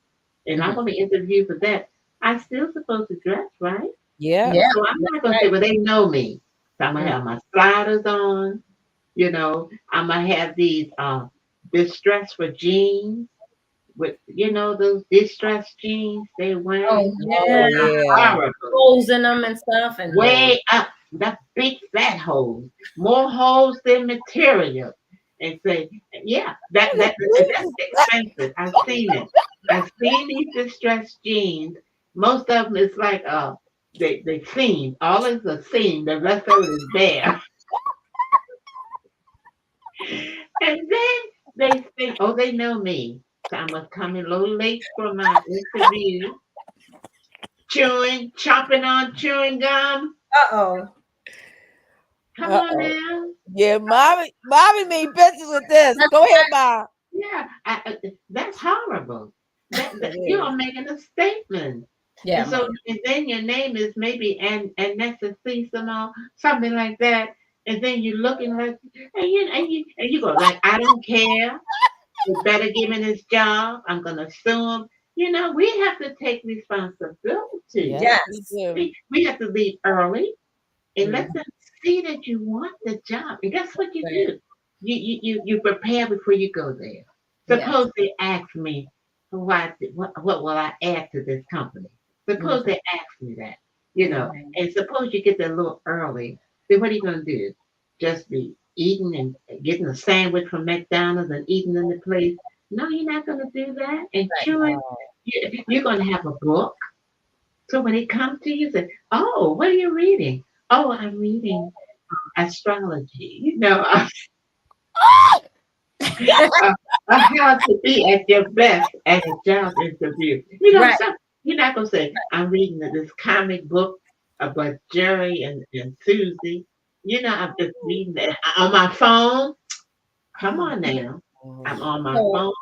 [SPEAKER 4] and I'm
[SPEAKER 2] Mhm.
[SPEAKER 4] going to be interviewed for that, I'm still supposed to dress right.
[SPEAKER 3] Yeah.
[SPEAKER 2] Yeah.
[SPEAKER 4] So I'm not
[SPEAKER 2] That's
[SPEAKER 4] going to say,
[SPEAKER 2] right.
[SPEAKER 4] well, they know me. So I'm going to
[SPEAKER 3] Mm.
[SPEAKER 4] have my sliders on, I'm going to have these distress for jeans with those distressed jeans they wear.
[SPEAKER 2] Oh
[SPEAKER 3] Oh
[SPEAKER 2] yeah.
[SPEAKER 3] yeah.
[SPEAKER 4] Horrible.
[SPEAKER 2] Holes in them and stuff, and
[SPEAKER 3] Yeah.
[SPEAKER 4] Way up, the big fat holes, more holes than material. And say, yeah, that's expensive. I've seen it. I've seen these distressed jeans. Most of them is like they seam. All is a seam. The rest of it is bare. And then they think, oh, they know me. So I must come in a little late for my interview, chomping on chewing gum.
[SPEAKER 2] uh-oh.
[SPEAKER 4] Come on
[SPEAKER 3] Uh-oh.
[SPEAKER 4] now.
[SPEAKER 3] Yeah, mommy made business with this.
[SPEAKER 2] That's
[SPEAKER 3] Go ahead, Mom.
[SPEAKER 4] Yeah, that's horrible. That
[SPEAKER 3] It
[SPEAKER 4] you
[SPEAKER 3] is.
[SPEAKER 4] are making a statement.
[SPEAKER 2] Yeah,
[SPEAKER 4] And so,
[SPEAKER 2] Mom.
[SPEAKER 4] and then your name is maybe Annetta Seasonal, something like that. And then you're looking like, and you go like, I don't care. You better give me this job. I'm gonna sue him. We have to take responsibility.
[SPEAKER 3] Yes,
[SPEAKER 2] Yes.
[SPEAKER 3] we do.
[SPEAKER 4] We have to leave early and let
[SPEAKER 2] Mhm.
[SPEAKER 4] them see that you want the job. And guess what you
[SPEAKER 2] Right.
[SPEAKER 4] do? you prepare before you go there.
[SPEAKER 2] Yes.
[SPEAKER 4] Suppose they ask me what will I add to this company. Suppose they ask me that,
[SPEAKER 2] Mhm.
[SPEAKER 4] and suppose you get there a little early. Then what are you gonna do? Just be eating and getting a sandwich from McDonald's and eating in the place? No, you're not gonna do that. And
[SPEAKER 2] Right.
[SPEAKER 4] chewing, you're gonna have a book. So when it comes to you, say, "Oh, what are you reading?" "Oh, I'm reading astrology." uh, how to be at your best at a job interview.
[SPEAKER 2] Right.
[SPEAKER 4] You're not gonna say, "I'm reading this comic book about Jerry and Susie." I'm just reading it on my phone. Come on now, I'm on my
[SPEAKER 2] So
[SPEAKER 4] phone,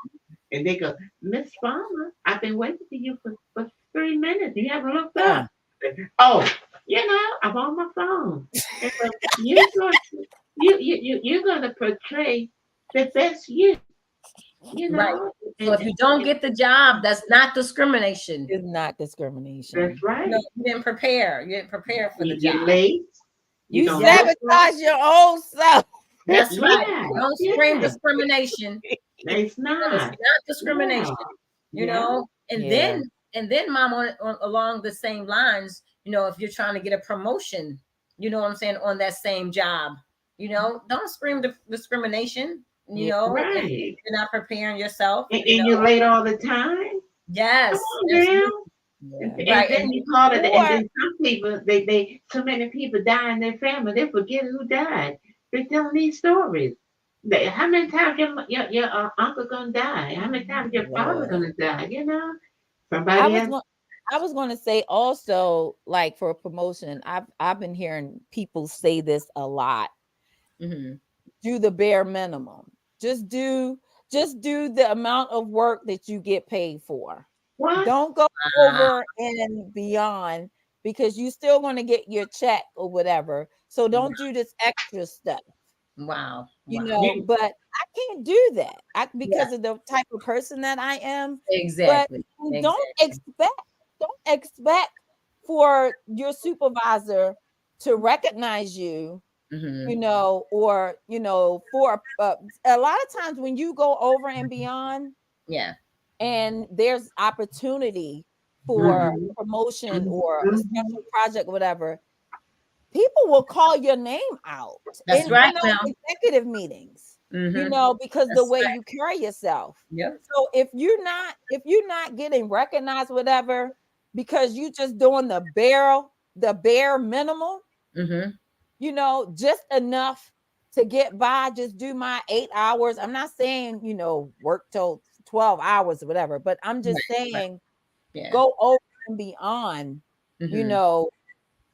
[SPEAKER 4] and they go, "Miss Farmer, I've been waiting for you for 3 minutes. You haven't looked
[SPEAKER 3] Uh,
[SPEAKER 4] up." Oh, I'm on my phone. And so you're gonna portray the best you, you
[SPEAKER 2] right.
[SPEAKER 4] know,
[SPEAKER 2] So if
[SPEAKER 4] and
[SPEAKER 2] you don't get the job, that's not discrimination.
[SPEAKER 3] it's not discrimination.
[SPEAKER 4] that's right.
[SPEAKER 2] You didn't prepare. You didn't prepare for the
[SPEAKER 4] You're
[SPEAKER 2] job.
[SPEAKER 4] late. You
[SPEAKER 3] You
[SPEAKER 4] don't
[SPEAKER 2] Yes,
[SPEAKER 4] look right.
[SPEAKER 3] sabotage your own self.
[SPEAKER 2] that's right.
[SPEAKER 4] Yeah,
[SPEAKER 2] Don't scream
[SPEAKER 4] yeah.
[SPEAKER 2] discrimination.
[SPEAKER 4] It's
[SPEAKER 2] That is
[SPEAKER 4] not.
[SPEAKER 2] not
[SPEAKER 4] Yeah,
[SPEAKER 2] discrimination.
[SPEAKER 4] yeah.
[SPEAKER 2] And
[SPEAKER 3] Yeah.
[SPEAKER 2] then mom along the same lines, if you're trying to get a promotion, you know what I'm saying, on that same job, don't scream discrimination,
[SPEAKER 3] Yeah.
[SPEAKER 2] if
[SPEAKER 4] Right.
[SPEAKER 2] you're not preparing yourself,
[SPEAKER 4] And you're late all the time. Come
[SPEAKER 2] yes,
[SPEAKER 4] on now.
[SPEAKER 2] absolutely.
[SPEAKER 3] Yeah.
[SPEAKER 4] And
[SPEAKER 2] Right.
[SPEAKER 4] then you call it, and
[SPEAKER 3] Or
[SPEAKER 4] then some people, so many people die in their family, they forget who died. They're telling these stories. How many times your uncle gonna die? How many times your father
[SPEAKER 3] Lord.
[SPEAKER 4] gonna die?
[SPEAKER 3] I
[SPEAKER 4] Somebody
[SPEAKER 3] was
[SPEAKER 4] else.
[SPEAKER 3] going I was going to say also, like for a promotion, I've been hearing people say this a lot.
[SPEAKER 2] Hmm.
[SPEAKER 3] Do the bare minimum. Just do the amount of work that you get paid for.
[SPEAKER 4] What?
[SPEAKER 3] Don't go
[SPEAKER 2] Wow.
[SPEAKER 3] over and beyond because you still going to get your check or whatever. So don't do this extra stuff,
[SPEAKER 2] Wow.
[SPEAKER 4] You,
[SPEAKER 3] but I can't do that
[SPEAKER 2] Yeah,
[SPEAKER 3] because of the type of person that I am. But
[SPEAKER 2] exactly.
[SPEAKER 3] don't
[SPEAKER 2] Exactly.
[SPEAKER 3] expect for your supervisor to recognize you,
[SPEAKER 2] Hmm.
[SPEAKER 3] or for a lot of times when you go over and beyond
[SPEAKER 2] Yeah.
[SPEAKER 3] and there's opportunity for
[SPEAKER 4] hmm
[SPEAKER 3] promotion or a
[SPEAKER 4] hmm
[SPEAKER 3] special project, whatever, people will call your name out
[SPEAKER 2] That's
[SPEAKER 3] in
[SPEAKER 2] right
[SPEAKER 3] those
[SPEAKER 2] now.
[SPEAKER 3] executive meetings,
[SPEAKER 2] Hmm.
[SPEAKER 3] because the
[SPEAKER 2] That's
[SPEAKER 3] way
[SPEAKER 2] right.
[SPEAKER 3] you carry yourself.
[SPEAKER 2] Yep.
[SPEAKER 3] So if you're not getting recognized, whatever, because you just doing the bare minimum,
[SPEAKER 2] Hmm.
[SPEAKER 3] just enough to get by, just do my 8 hours. I'm not saying, work till 12 hours or whatever, but I'm
[SPEAKER 2] Right.
[SPEAKER 3] just
[SPEAKER 2] Right.
[SPEAKER 3] saying
[SPEAKER 2] Yeah.
[SPEAKER 3] go over and beyond, you
[SPEAKER 2] Hmm.
[SPEAKER 3] know,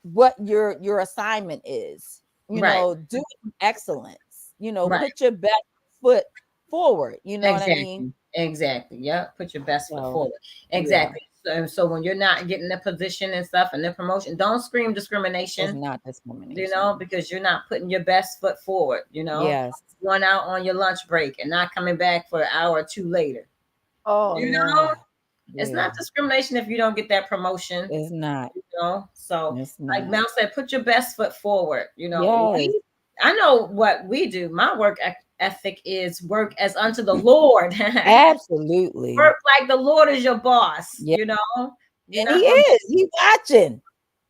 [SPEAKER 3] what your assignment is.
[SPEAKER 2] Right.
[SPEAKER 3] Do it in excellence.
[SPEAKER 2] Right.
[SPEAKER 3] Put your best foot forward. You know what I mean?
[SPEAKER 2] Exactly. Exactly. Yeah. Put your best foot
[SPEAKER 3] So
[SPEAKER 2] forward.
[SPEAKER 3] yeah,
[SPEAKER 2] Exactly. So when you're not getting the position and stuff and the promotion, don't scream
[SPEAKER 3] it's
[SPEAKER 2] discrimination,
[SPEAKER 3] not discrimination.
[SPEAKER 2] because you're not putting your best foot forward,
[SPEAKER 3] Yes.
[SPEAKER 2] going out on your lunch break and not coming back for an hour or two later.
[SPEAKER 3] Oh
[SPEAKER 2] You
[SPEAKER 3] no.
[SPEAKER 2] know, it's
[SPEAKER 3] Yeah.
[SPEAKER 2] not discrimination if you don't get that promotion,
[SPEAKER 3] It's not.
[SPEAKER 2] So
[SPEAKER 3] It's
[SPEAKER 2] like
[SPEAKER 3] not.
[SPEAKER 2] Mel said, put your best foot forward.
[SPEAKER 3] Yes.
[SPEAKER 2] I know what we do. My work ethic is work as unto the Lord.
[SPEAKER 3] Absolutely.
[SPEAKER 2] Work like the Lord is your boss.
[SPEAKER 3] Yeah.
[SPEAKER 2] You're
[SPEAKER 3] And he
[SPEAKER 2] not going to
[SPEAKER 3] is. He watching.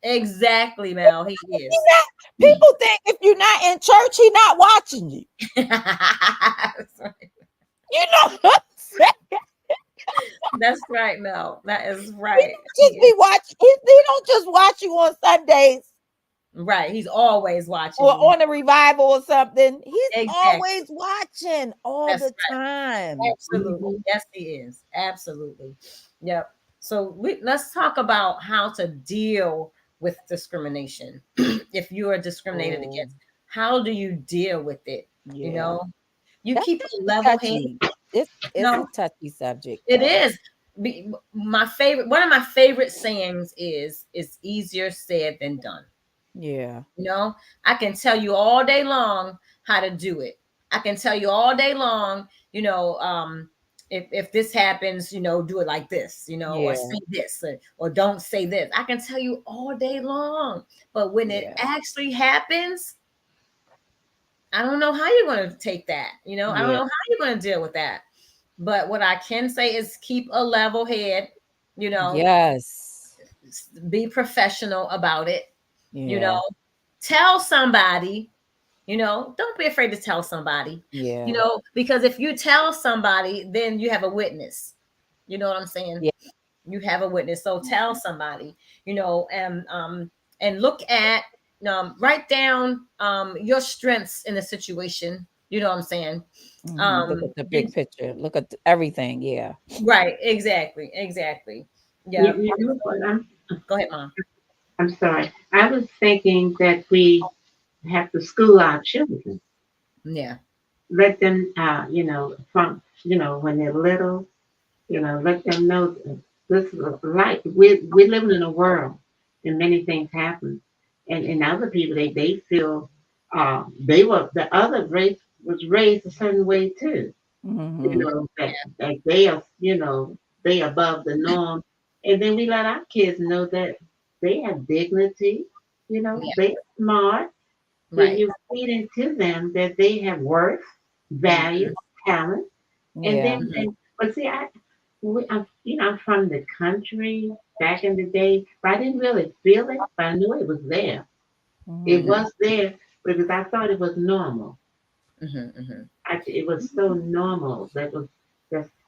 [SPEAKER 2] exactly, Mel. He
[SPEAKER 3] He
[SPEAKER 2] is.
[SPEAKER 3] not, people think if you're not in church, he not watching you. You know what I'm saying?
[SPEAKER 2] That's right, Mel. That is
[SPEAKER 3] He
[SPEAKER 2] right.
[SPEAKER 3] don't
[SPEAKER 2] He
[SPEAKER 3] just
[SPEAKER 2] is
[SPEAKER 3] be watching. He don't just watch you on Sundays
[SPEAKER 2] right. He's always watching
[SPEAKER 3] or
[SPEAKER 2] you.
[SPEAKER 3] on a revival or something. He's
[SPEAKER 2] Exactly.
[SPEAKER 3] always watching all
[SPEAKER 2] That's
[SPEAKER 3] the time.
[SPEAKER 2] absolutely. Yes, he is. Absolutely. Yep. So let's talk about how to deal with discrimination. If you are discriminated
[SPEAKER 3] Oh,
[SPEAKER 2] against, how do you deal with it? You
[SPEAKER 3] yeah.
[SPEAKER 2] know, you
[SPEAKER 3] That's
[SPEAKER 2] keep
[SPEAKER 3] kind
[SPEAKER 2] a
[SPEAKER 3] of
[SPEAKER 2] level head.
[SPEAKER 3] touchy. It's a
[SPEAKER 2] No,
[SPEAKER 3] touchy subject
[SPEAKER 2] it
[SPEAKER 3] though.
[SPEAKER 2] is. One of my favorite sayings is "It's easier said than done."
[SPEAKER 3] Yeah.
[SPEAKER 2] I can tell you all day long how to do it. I can tell you all day long, if this happens, do it like this, or
[SPEAKER 3] Yeah.
[SPEAKER 2] say this, or don't say this. I can tell you all day long, but when it
[SPEAKER 3] Yeah.
[SPEAKER 2] actually happens, I don't know how you're going to take that. I don't
[SPEAKER 3] Yeah.
[SPEAKER 2] know how you're going to deal with that. But what I can say is keep a level head, you know,
[SPEAKER 3] Yes.
[SPEAKER 2] be professional about it, you know,
[SPEAKER 3] Yeah.
[SPEAKER 2] tell somebody, don't be afraid to tell somebody,
[SPEAKER 3] Yeah.
[SPEAKER 2] because if you tell somebody, then you have a witness. You know what I'm saying?
[SPEAKER 3] Yeah.
[SPEAKER 2] You have a witness. So tell somebody, and look at, write down your strengths in the situation. You know what I'm saying?
[SPEAKER 3] Look at the big
[SPEAKER 2] Did,
[SPEAKER 3] picture. Look at everything. Yeah.
[SPEAKER 2] right, exactly. Yeah.
[SPEAKER 4] You know what?
[SPEAKER 2] Go ahead, Mom.
[SPEAKER 4] I'm sorry. I was thinking that we have to school our children,
[SPEAKER 2] Yeah.
[SPEAKER 4] let them, from, when they're little, let them know that this is life. We're living in a world, and many things happen, and other people they feel the other race was raised a certain way too.
[SPEAKER 3] Hmm.
[SPEAKER 4] That they are, they above the norm, and then we let our kids know that they have dignity,
[SPEAKER 2] Yeah.
[SPEAKER 4] they're smart. Then
[SPEAKER 2] Right.
[SPEAKER 4] you feed into them that they have worth,
[SPEAKER 2] Hmm.
[SPEAKER 4] value, talent, and
[SPEAKER 3] Yeah.
[SPEAKER 4] then but see, I'm from the country back in the day, but I didn't really feel it, but I knew it was there. It
[SPEAKER 3] Hmm.
[SPEAKER 4] was there because I thought it was normal.
[SPEAKER 2] Hmm.
[SPEAKER 4] It was so normal. That's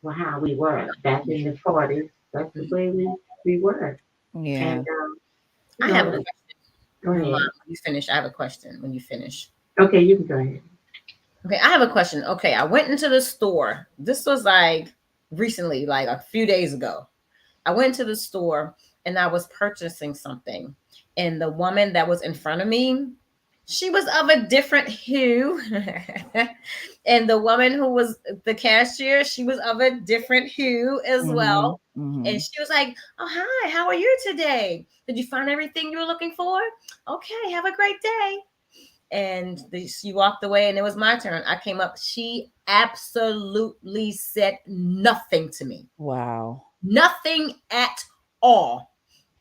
[SPEAKER 4] how we were back in the 40s. That's the way we were. And
[SPEAKER 3] Yeah.
[SPEAKER 2] I have a
[SPEAKER 4] no,
[SPEAKER 2] question.
[SPEAKER 4] go
[SPEAKER 2] Mom,
[SPEAKER 4] ahead.
[SPEAKER 2] when you finish, I have a question when you finish.
[SPEAKER 4] Okay, you can go ahead.
[SPEAKER 2] Okay, I have a question. Okay, I went into the store. This was like recently, like a few days ago. I went to the store and I was purchasing something. And the woman that was in front of me, she was of a different hue. And the woman who was the cashier, she was of a different hue as
[SPEAKER 3] Hmm.
[SPEAKER 2] well. And
[SPEAKER 3] Hmm.
[SPEAKER 2] she was like, "Oh, hi, how are you today? Did you find everything you were looking for? Okay, have a great day." And she walked away and it was my turn. I came up. She absolutely said nothing to me.
[SPEAKER 3] Wow.
[SPEAKER 2] Nothing at all.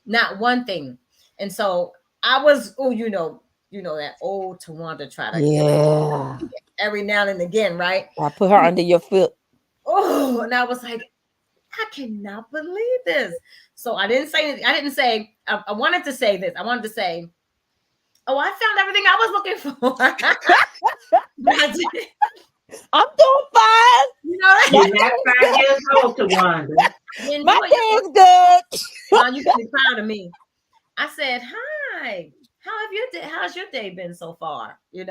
[SPEAKER 2] Not one thing. And so I was, oh, that old Tawanda try to get
[SPEAKER 3] Yeah.
[SPEAKER 2] every now and again, right?
[SPEAKER 3] I put her under your foot.
[SPEAKER 2] Oh, and I was like, I cannot believe this. So I didn't say anything. I didn't say, I wanted to say this. I wanted to say, oh, I found everything I was looking for. But I didn't,
[SPEAKER 3] I'm doing fine.
[SPEAKER 2] that?
[SPEAKER 3] My
[SPEAKER 4] You're not
[SPEAKER 3] day's
[SPEAKER 4] 5 years old to wonder.
[SPEAKER 2] Didn't
[SPEAKER 3] my
[SPEAKER 2] do it.
[SPEAKER 3] day's good.
[SPEAKER 2] Mom, you can be proud of me. I said, "Hi, how's your day been so far?" I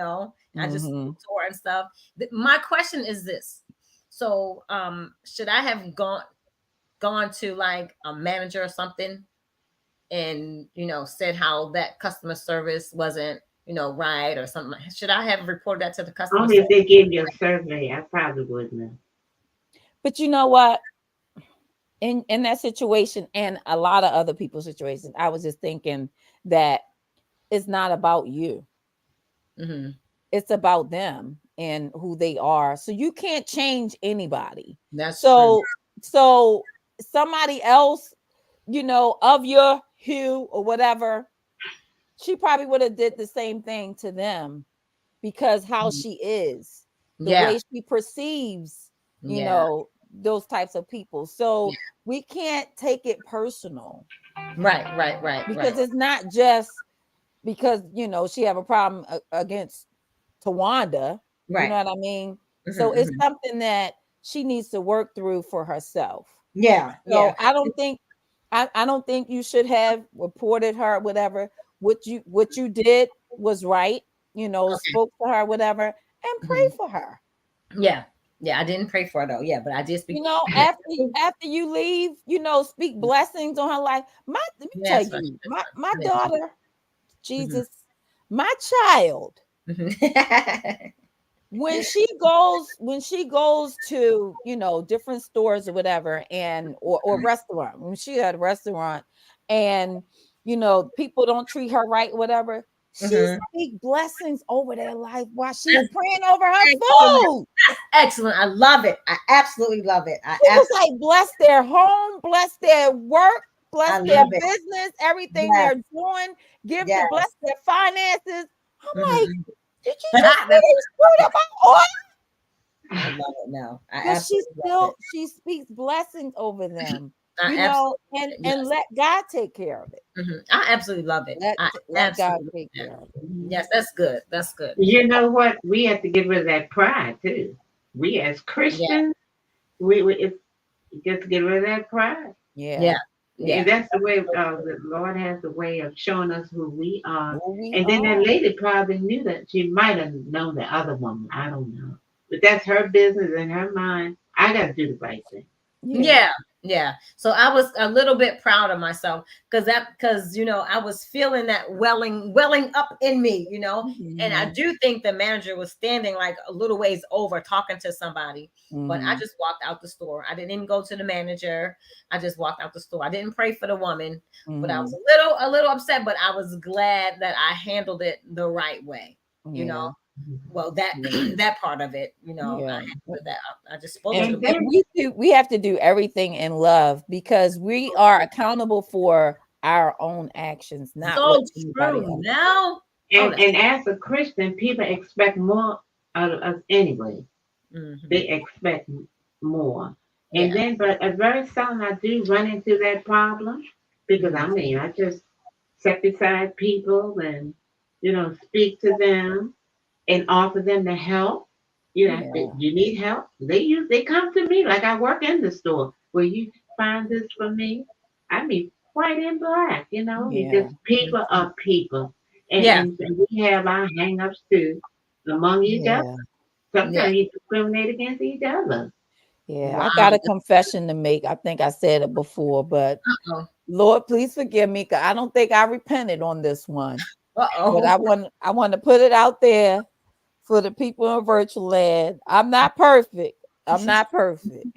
[SPEAKER 2] just
[SPEAKER 3] Hmm.
[SPEAKER 2] spoke to her and stuff. My question is this: so, should I have gone to like a manager or something, and said how that customer service wasn't right or something? Should I have reported that to the customer
[SPEAKER 4] Only if
[SPEAKER 2] service?
[SPEAKER 4] they give you a survey, I probably wouldn't have.
[SPEAKER 3] But you know what? In that situation and a lot of other people's situations, I was just thinking that it's not about you.
[SPEAKER 2] Hmm.
[SPEAKER 3] It's about them and who they are. So you can't change anybody.
[SPEAKER 2] That's true.
[SPEAKER 3] So somebody else, of your hue or whatever, she probably would have did the same thing to them because how
[SPEAKER 2] Mhm.
[SPEAKER 3] she is, the
[SPEAKER 2] Yeah,
[SPEAKER 3] way she perceives,
[SPEAKER 2] yeah,
[SPEAKER 3] those types of people.
[SPEAKER 2] yeah.
[SPEAKER 3] So we can't take it personal
[SPEAKER 2] Right.
[SPEAKER 3] because it's not just because she have a problem against Tawanda. You
[SPEAKER 2] Right.
[SPEAKER 3] know what I mean? So
[SPEAKER 2] Hmm.
[SPEAKER 3] it's something that she needs to work through for herself.
[SPEAKER 2] Yeah.
[SPEAKER 3] So I don't think you should have reported her, whatever. What you did was right,
[SPEAKER 2] Okay.
[SPEAKER 3] spoke to her, whatever, and pray
[SPEAKER 2] Mhm.
[SPEAKER 3] for her.
[SPEAKER 2] Yeah. Yeah. I didn't pray for it though. Yeah, but I did speak.
[SPEAKER 3] After you leave, speak blessings on her life. Let me
[SPEAKER 2] Yeah,
[SPEAKER 3] tell
[SPEAKER 2] that's right.
[SPEAKER 3] you,
[SPEAKER 2] That's
[SPEAKER 3] my
[SPEAKER 2] right.
[SPEAKER 3] daughter,
[SPEAKER 2] Yeah.
[SPEAKER 3] Jesus, my child,
[SPEAKER 2] Mhm.
[SPEAKER 3] when she goes to different stores or whatever, and or restaurant, when she at a restaurant, and people don't treat her right, whatever, she
[SPEAKER 2] Mhm.
[SPEAKER 3] speak blessings over their life while she's praying over her
[SPEAKER 2] Excellent.
[SPEAKER 3] food.
[SPEAKER 2] That's excellent. I love it. I absolutely love it.
[SPEAKER 3] She was like, bless their home, bless their work, bless
[SPEAKER 2] I
[SPEAKER 3] their
[SPEAKER 2] love it.
[SPEAKER 3] business, everything
[SPEAKER 2] Yes.
[SPEAKER 3] they're doing, bless
[SPEAKER 2] Yes.
[SPEAKER 3] their finances. I'm like,
[SPEAKER 2] Mhm.
[SPEAKER 3] Did you just say
[SPEAKER 2] That's-
[SPEAKER 3] they screwed up my oil?
[SPEAKER 2] I love it now. I
[SPEAKER 3] But she
[SPEAKER 2] absolutely love
[SPEAKER 3] still she speaks blessings over them,
[SPEAKER 2] it.
[SPEAKER 3] you
[SPEAKER 2] I
[SPEAKER 3] know,
[SPEAKER 2] absolutely
[SPEAKER 3] and
[SPEAKER 2] yes.
[SPEAKER 3] let God take care of it.
[SPEAKER 2] I absolutely love it. I
[SPEAKER 3] Let God
[SPEAKER 2] absolutely
[SPEAKER 3] take
[SPEAKER 2] love
[SPEAKER 3] care of
[SPEAKER 2] it.
[SPEAKER 3] it.
[SPEAKER 2] Yes, that's good. That's good.
[SPEAKER 4] You know what? We have to get rid of that pride too. We as
[SPEAKER 2] Yeah,
[SPEAKER 4] Christians, we it's just get rid of that pride.
[SPEAKER 2] yeah,
[SPEAKER 3] Yeah.
[SPEAKER 2] yeah.
[SPEAKER 4] And that's the way the Lord has a way of showing us who we are.
[SPEAKER 3] Who we
[SPEAKER 4] And then that
[SPEAKER 3] are.
[SPEAKER 4] lady probably knew that she might have known the other woman. I don't know. But that's her business in her mind. I got to do the right thing.
[SPEAKER 3] Yeah.
[SPEAKER 2] Yeah, yeah. So I was a little bit proud of myself because I was feeling that welling up in me, and I
[SPEAKER 3] Mhm.
[SPEAKER 2] do think the manager was standing like a little ways over talking to somebody, but I
[SPEAKER 3] Mhm.
[SPEAKER 2] just walked out the store. I didn't even go to the manager. I just walked out the store. I didn't pray for the woman, but I was
[SPEAKER 3] Mhm.
[SPEAKER 2] a little upset, but I was glad that I handled it the right way, you know.
[SPEAKER 3] Yeah.
[SPEAKER 2] Well, that
[SPEAKER 3] Yeah.
[SPEAKER 2] that part of it, I
[SPEAKER 3] Yeah.
[SPEAKER 2] handled that. I just spoke to
[SPEAKER 3] And,
[SPEAKER 2] the
[SPEAKER 4] And
[SPEAKER 3] and
[SPEAKER 4] then,
[SPEAKER 3] we have to do everything in love because we are accountable for our own actions, not what
[SPEAKER 2] So
[SPEAKER 3] anybody
[SPEAKER 2] true.
[SPEAKER 3] else.
[SPEAKER 2] Now, oh,
[SPEAKER 4] and,
[SPEAKER 2] that's
[SPEAKER 4] and as a Christian, people expect more out of us anyway.
[SPEAKER 2] hmm
[SPEAKER 4] They expect more. And
[SPEAKER 2] yeah,
[SPEAKER 4] then, but very seldom I do run into that problem because
[SPEAKER 3] Mhm.
[SPEAKER 4] I mean, I just sit beside people and, speak to them and offer them the help. If
[SPEAKER 3] Yeah.
[SPEAKER 4] you need help, they come to me like I work in the store. Will you find this for me? I mean, white and black, you
[SPEAKER 3] Yeah.
[SPEAKER 4] just people are people. And,
[SPEAKER 2] yeah,
[SPEAKER 4] and we have our hang-ups too among each other.
[SPEAKER 3] Yeah.
[SPEAKER 2] yeah.
[SPEAKER 4] Sometimes you discriminate against each other.
[SPEAKER 3] Yeah. I got
[SPEAKER 2] Wow.
[SPEAKER 3] a confession to make. I think I said it before, but
[SPEAKER 2] Uh
[SPEAKER 3] Lord, please forgive me, 'cause I don't think I repented on this one. But
[SPEAKER 2] oh.
[SPEAKER 3] I want to put it out there for the people in virtual land. I'm not perfect. I'm not perfect.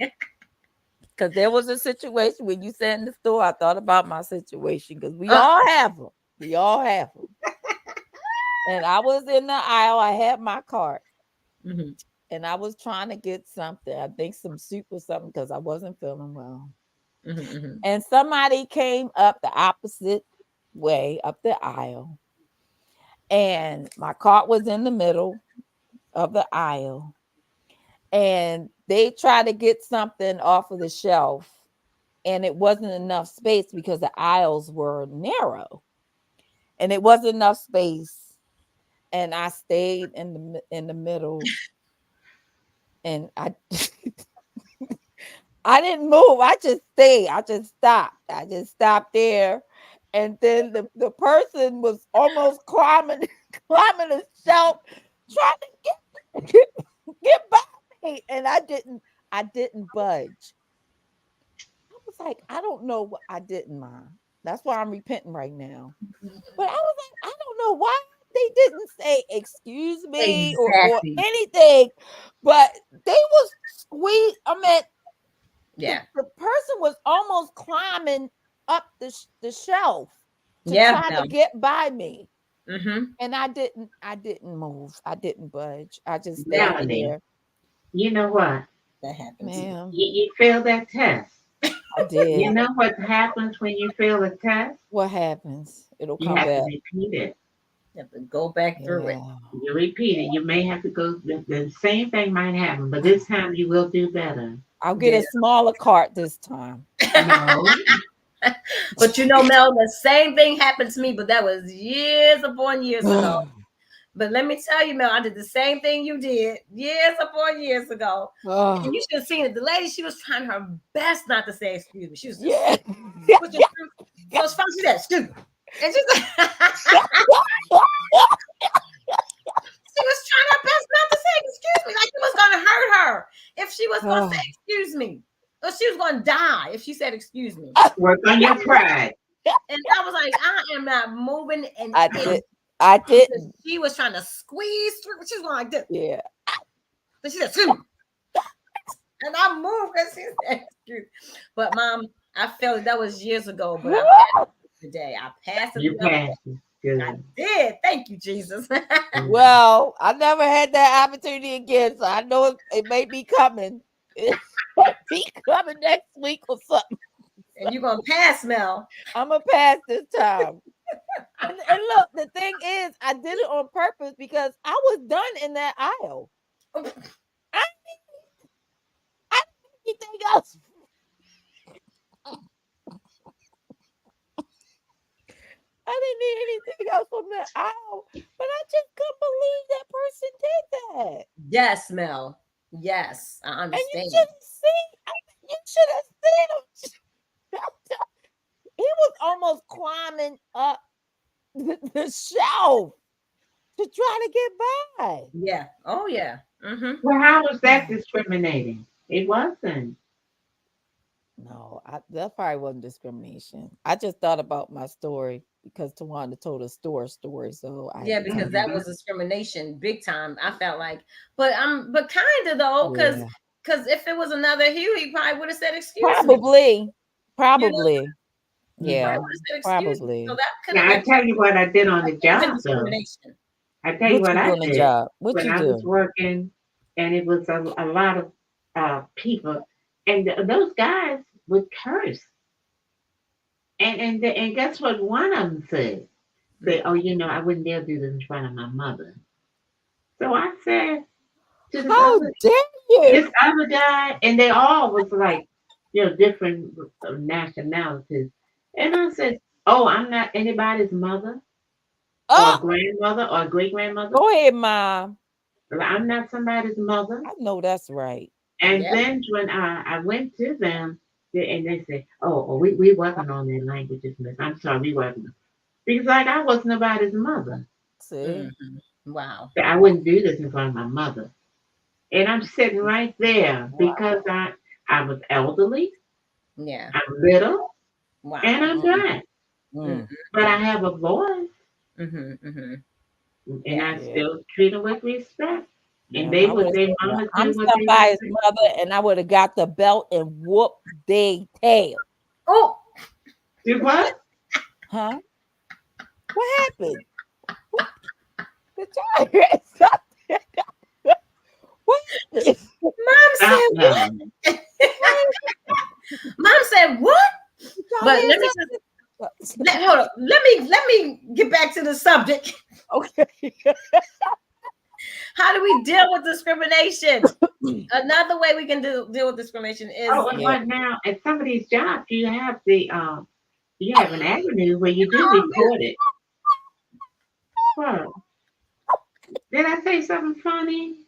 [SPEAKER 3] Because there was a situation when you said in the store, I thought about my situation because we
[SPEAKER 2] Uh,
[SPEAKER 3] all have them. We all have them. And I was in the aisle. I had my cart
[SPEAKER 2] mhm,
[SPEAKER 3] and I was trying to get something. I think some soup or something because I wasn't feeling well.
[SPEAKER 2] mhm.
[SPEAKER 3] And somebody came up the opposite way up the aisle. And my cart was in the middle of the aisle. And they tried to get something off of the shelf. And it wasn't enough space because the aisles were narrow. And it wasn't enough space. And I stayed in the middle. And I I didn't move. I just stayed. I just stopped. I just stopped there. And then the person was almost climbing climbing the shelf, trying to get by me. And I didn't budge. I was like, I don't know what I didn't mind. That's why I'm repenting right now. But I was like, I don't know why they didn't say excuse me or
[SPEAKER 2] Exactly.
[SPEAKER 3] anything, but they was squeezed. I mean, the,
[SPEAKER 2] Yeah.
[SPEAKER 3] the person was almost climbing up the shelf to
[SPEAKER 2] Yeah.
[SPEAKER 3] try
[SPEAKER 2] No.
[SPEAKER 3] to get by me.
[SPEAKER 2] Mm-hmm.
[SPEAKER 3] And I didn't move. I didn't budge. I just stayed
[SPEAKER 4] Melanie,
[SPEAKER 3] there.
[SPEAKER 4] you know what?
[SPEAKER 2] That happens.
[SPEAKER 3] Ma'am,
[SPEAKER 4] You failed that test.
[SPEAKER 3] I
[SPEAKER 4] You
[SPEAKER 3] did.
[SPEAKER 4] know what happens when you fail a test?
[SPEAKER 3] What happens? It'll
[SPEAKER 4] You
[SPEAKER 3] come
[SPEAKER 4] have to
[SPEAKER 3] back.
[SPEAKER 4] repeat it.
[SPEAKER 2] You have to go back through it.
[SPEAKER 3] Yeah.
[SPEAKER 4] You repeat it. You may have to go, the same thing might happen, but this time you will do better.
[SPEAKER 3] I'll get
[SPEAKER 2] Yeah.
[SPEAKER 3] a smaller cart this time.
[SPEAKER 4] No,
[SPEAKER 2] But Mel, the same thing happened to me, but that was years upon years ago. But let me tell you, Mel, I did the same thing you did years upon years ago. And you should have seen it. The lady, she was trying her best not to say excuse me. She was just
[SPEAKER 3] Yeah.
[SPEAKER 2] pushing through. So it's funny, she said, excuse me. And she's like, she was trying her best not to say excuse me. Like it was gonna hurt her if she was gonna say excuse me. Or she was gonna die if she said excuse me.
[SPEAKER 4] work on your pride.
[SPEAKER 2] And I was like, I am not moving an
[SPEAKER 3] I
[SPEAKER 2] inch.
[SPEAKER 3] did. I didn't.
[SPEAKER 2] She was trying to squeeze through. She was going like this.
[SPEAKER 3] Yeah.
[SPEAKER 2] So she said, excuse me. And I moved because she said, excuse me. But mom, I felt that was years ago, but I passed it today. I passed it
[SPEAKER 4] You
[SPEAKER 2] the other day.
[SPEAKER 4] passed it. Good.
[SPEAKER 2] I did. Thank you, Jesus.
[SPEAKER 3] Well, I never had that opportunity again, so I know it may be coming. It might be coming next week or something.
[SPEAKER 2] And you're gonna pass, Mel.
[SPEAKER 3] I'm gonna pass this time. And look, the thing is, I did it on purpose because I was done in that aisle. I, I didn't need anything else. I didn't need anything else from that aisle. But I just couldn't believe that person did that.
[SPEAKER 2] Yes, Mel. Yes, I
[SPEAKER 3] And you
[SPEAKER 2] understand.
[SPEAKER 3] should see, you should have seen him. He was almost climbing up the shelf to try to get by.
[SPEAKER 2] Yeah. Oh, yeah. Mm-hmm.
[SPEAKER 4] Well, how was that discriminating? It wasn't.
[SPEAKER 3] No, that probably wasn't discrimination. I just thought about my story because Tawanda told a story, so I had
[SPEAKER 2] Yeah,
[SPEAKER 3] to tell
[SPEAKER 2] because
[SPEAKER 3] you.
[SPEAKER 2] that was discrimination, big time. I felt like, but kind of though,
[SPEAKER 3] Yeah,
[SPEAKER 2] because if it was another Hugh, he probably would have said, "Excuse me."
[SPEAKER 3] probably,
[SPEAKER 2] You know,
[SPEAKER 3] probably,
[SPEAKER 2] he
[SPEAKER 3] yeah,
[SPEAKER 2] probably would have said, "Excuse me." So
[SPEAKER 3] probably.
[SPEAKER 2] that could have
[SPEAKER 4] Now, I
[SPEAKER 2] been
[SPEAKER 4] tell you what I did on the
[SPEAKER 2] been
[SPEAKER 4] job, though.
[SPEAKER 2] discrimination.
[SPEAKER 4] I tell you
[SPEAKER 3] What
[SPEAKER 4] what
[SPEAKER 3] you do
[SPEAKER 4] I
[SPEAKER 3] on the
[SPEAKER 4] did
[SPEAKER 3] job? What
[SPEAKER 4] when
[SPEAKER 3] you
[SPEAKER 4] I was
[SPEAKER 3] do?
[SPEAKER 4] working, and it was a lot of people, and those guys would curse. And guess what? One of them said, "Say, oh, I wouldn't dare do this in front of my mother." So I said to
[SPEAKER 3] How dare you?
[SPEAKER 4] this other guy, and they all was like, different nationalities. And I said, "Oh, I'm not anybody's mother or
[SPEAKER 3] Oh,
[SPEAKER 4] grandmother or great grandmother.
[SPEAKER 3] go ahead, mom.
[SPEAKER 4] I'm not somebody's mother."
[SPEAKER 3] I know that's right.
[SPEAKER 4] And
[SPEAKER 2] Yeah.
[SPEAKER 4] then when I went to them, and they said, "Oh, we working on their languages, miss. I'm sorry, we working." Because like I was nobody's mother.
[SPEAKER 3] See,
[SPEAKER 2] Hmm. Wow.
[SPEAKER 4] I wouldn't do this in front of my mother. And I'm sitting right there because
[SPEAKER 3] wow.
[SPEAKER 4] I was elderly,
[SPEAKER 2] Yeah.
[SPEAKER 4] I'm little, and
[SPEAKER 2] Wow.
[SPEAKER 4] I'm
[SPEAKER 3] Mm,
[SPEAKER 4] black.
[SPEAKER 3] mm,
[SPEAKER 4] But I have a voice,
[SPEAKER 2] Mm-hmm. Mm-hmm.
[SPEAKER 4] and
[SPEAKER 2] Yeah.
[SPEAKER 4] I
[SPEAKER 3] yeah.
[SPEAKER 4] still treat them with respect. And
[SPEAKER 3] Yeah,
[SPEAKER 4] they
[SPEAKER 3] I would
[SPEAKER 4] would
[SPEAKER 3] have
[SPEAKER 4] their
[SPEAKER 3] said, well,
[SPEAKER 4] mama
[SPEAKER 3] I'm
[SPEAKER 4] do what they would
[SPEAKER 3] somebody's
[SPEAKER 4] say.
[SPEAKER 3] mother, and I would have got the belt and whooped they tail.
[SPEAKER 2] Oh,
[SPEAKER 4] Do what?
[SPEAKER 3] Huh? What happened? What the child? Something. What happened?
[SPEAKER 2] mom
[SPEAKER 4] Stop
[SPEAKER 2] said what?
[SPEAKER 4] yelling.
[SPEAKER 2] Mom said what?
[SPEAKER 3] Y'all
[SPEAKER 2] But
[SPEAKER 3] hear
[SPEAKER 2] let me
[SPEAKER 3] something?
[SPEAKER 2] hold up. Let me get back to the subject.
[SPEAKER 3] Okay.
[SPEAKER 2] How do we deal with discrimination? Another way we can deal with discrimination is
[SPEAKER 4] Oh,
[SPEAKER 3] Yeah.
[SPEAKER 4] but now at some of these jobs, you have an avenue where you do
[SPEAKER 2] oh,
[SPEAKER 4] report it. What? Did I say something funny?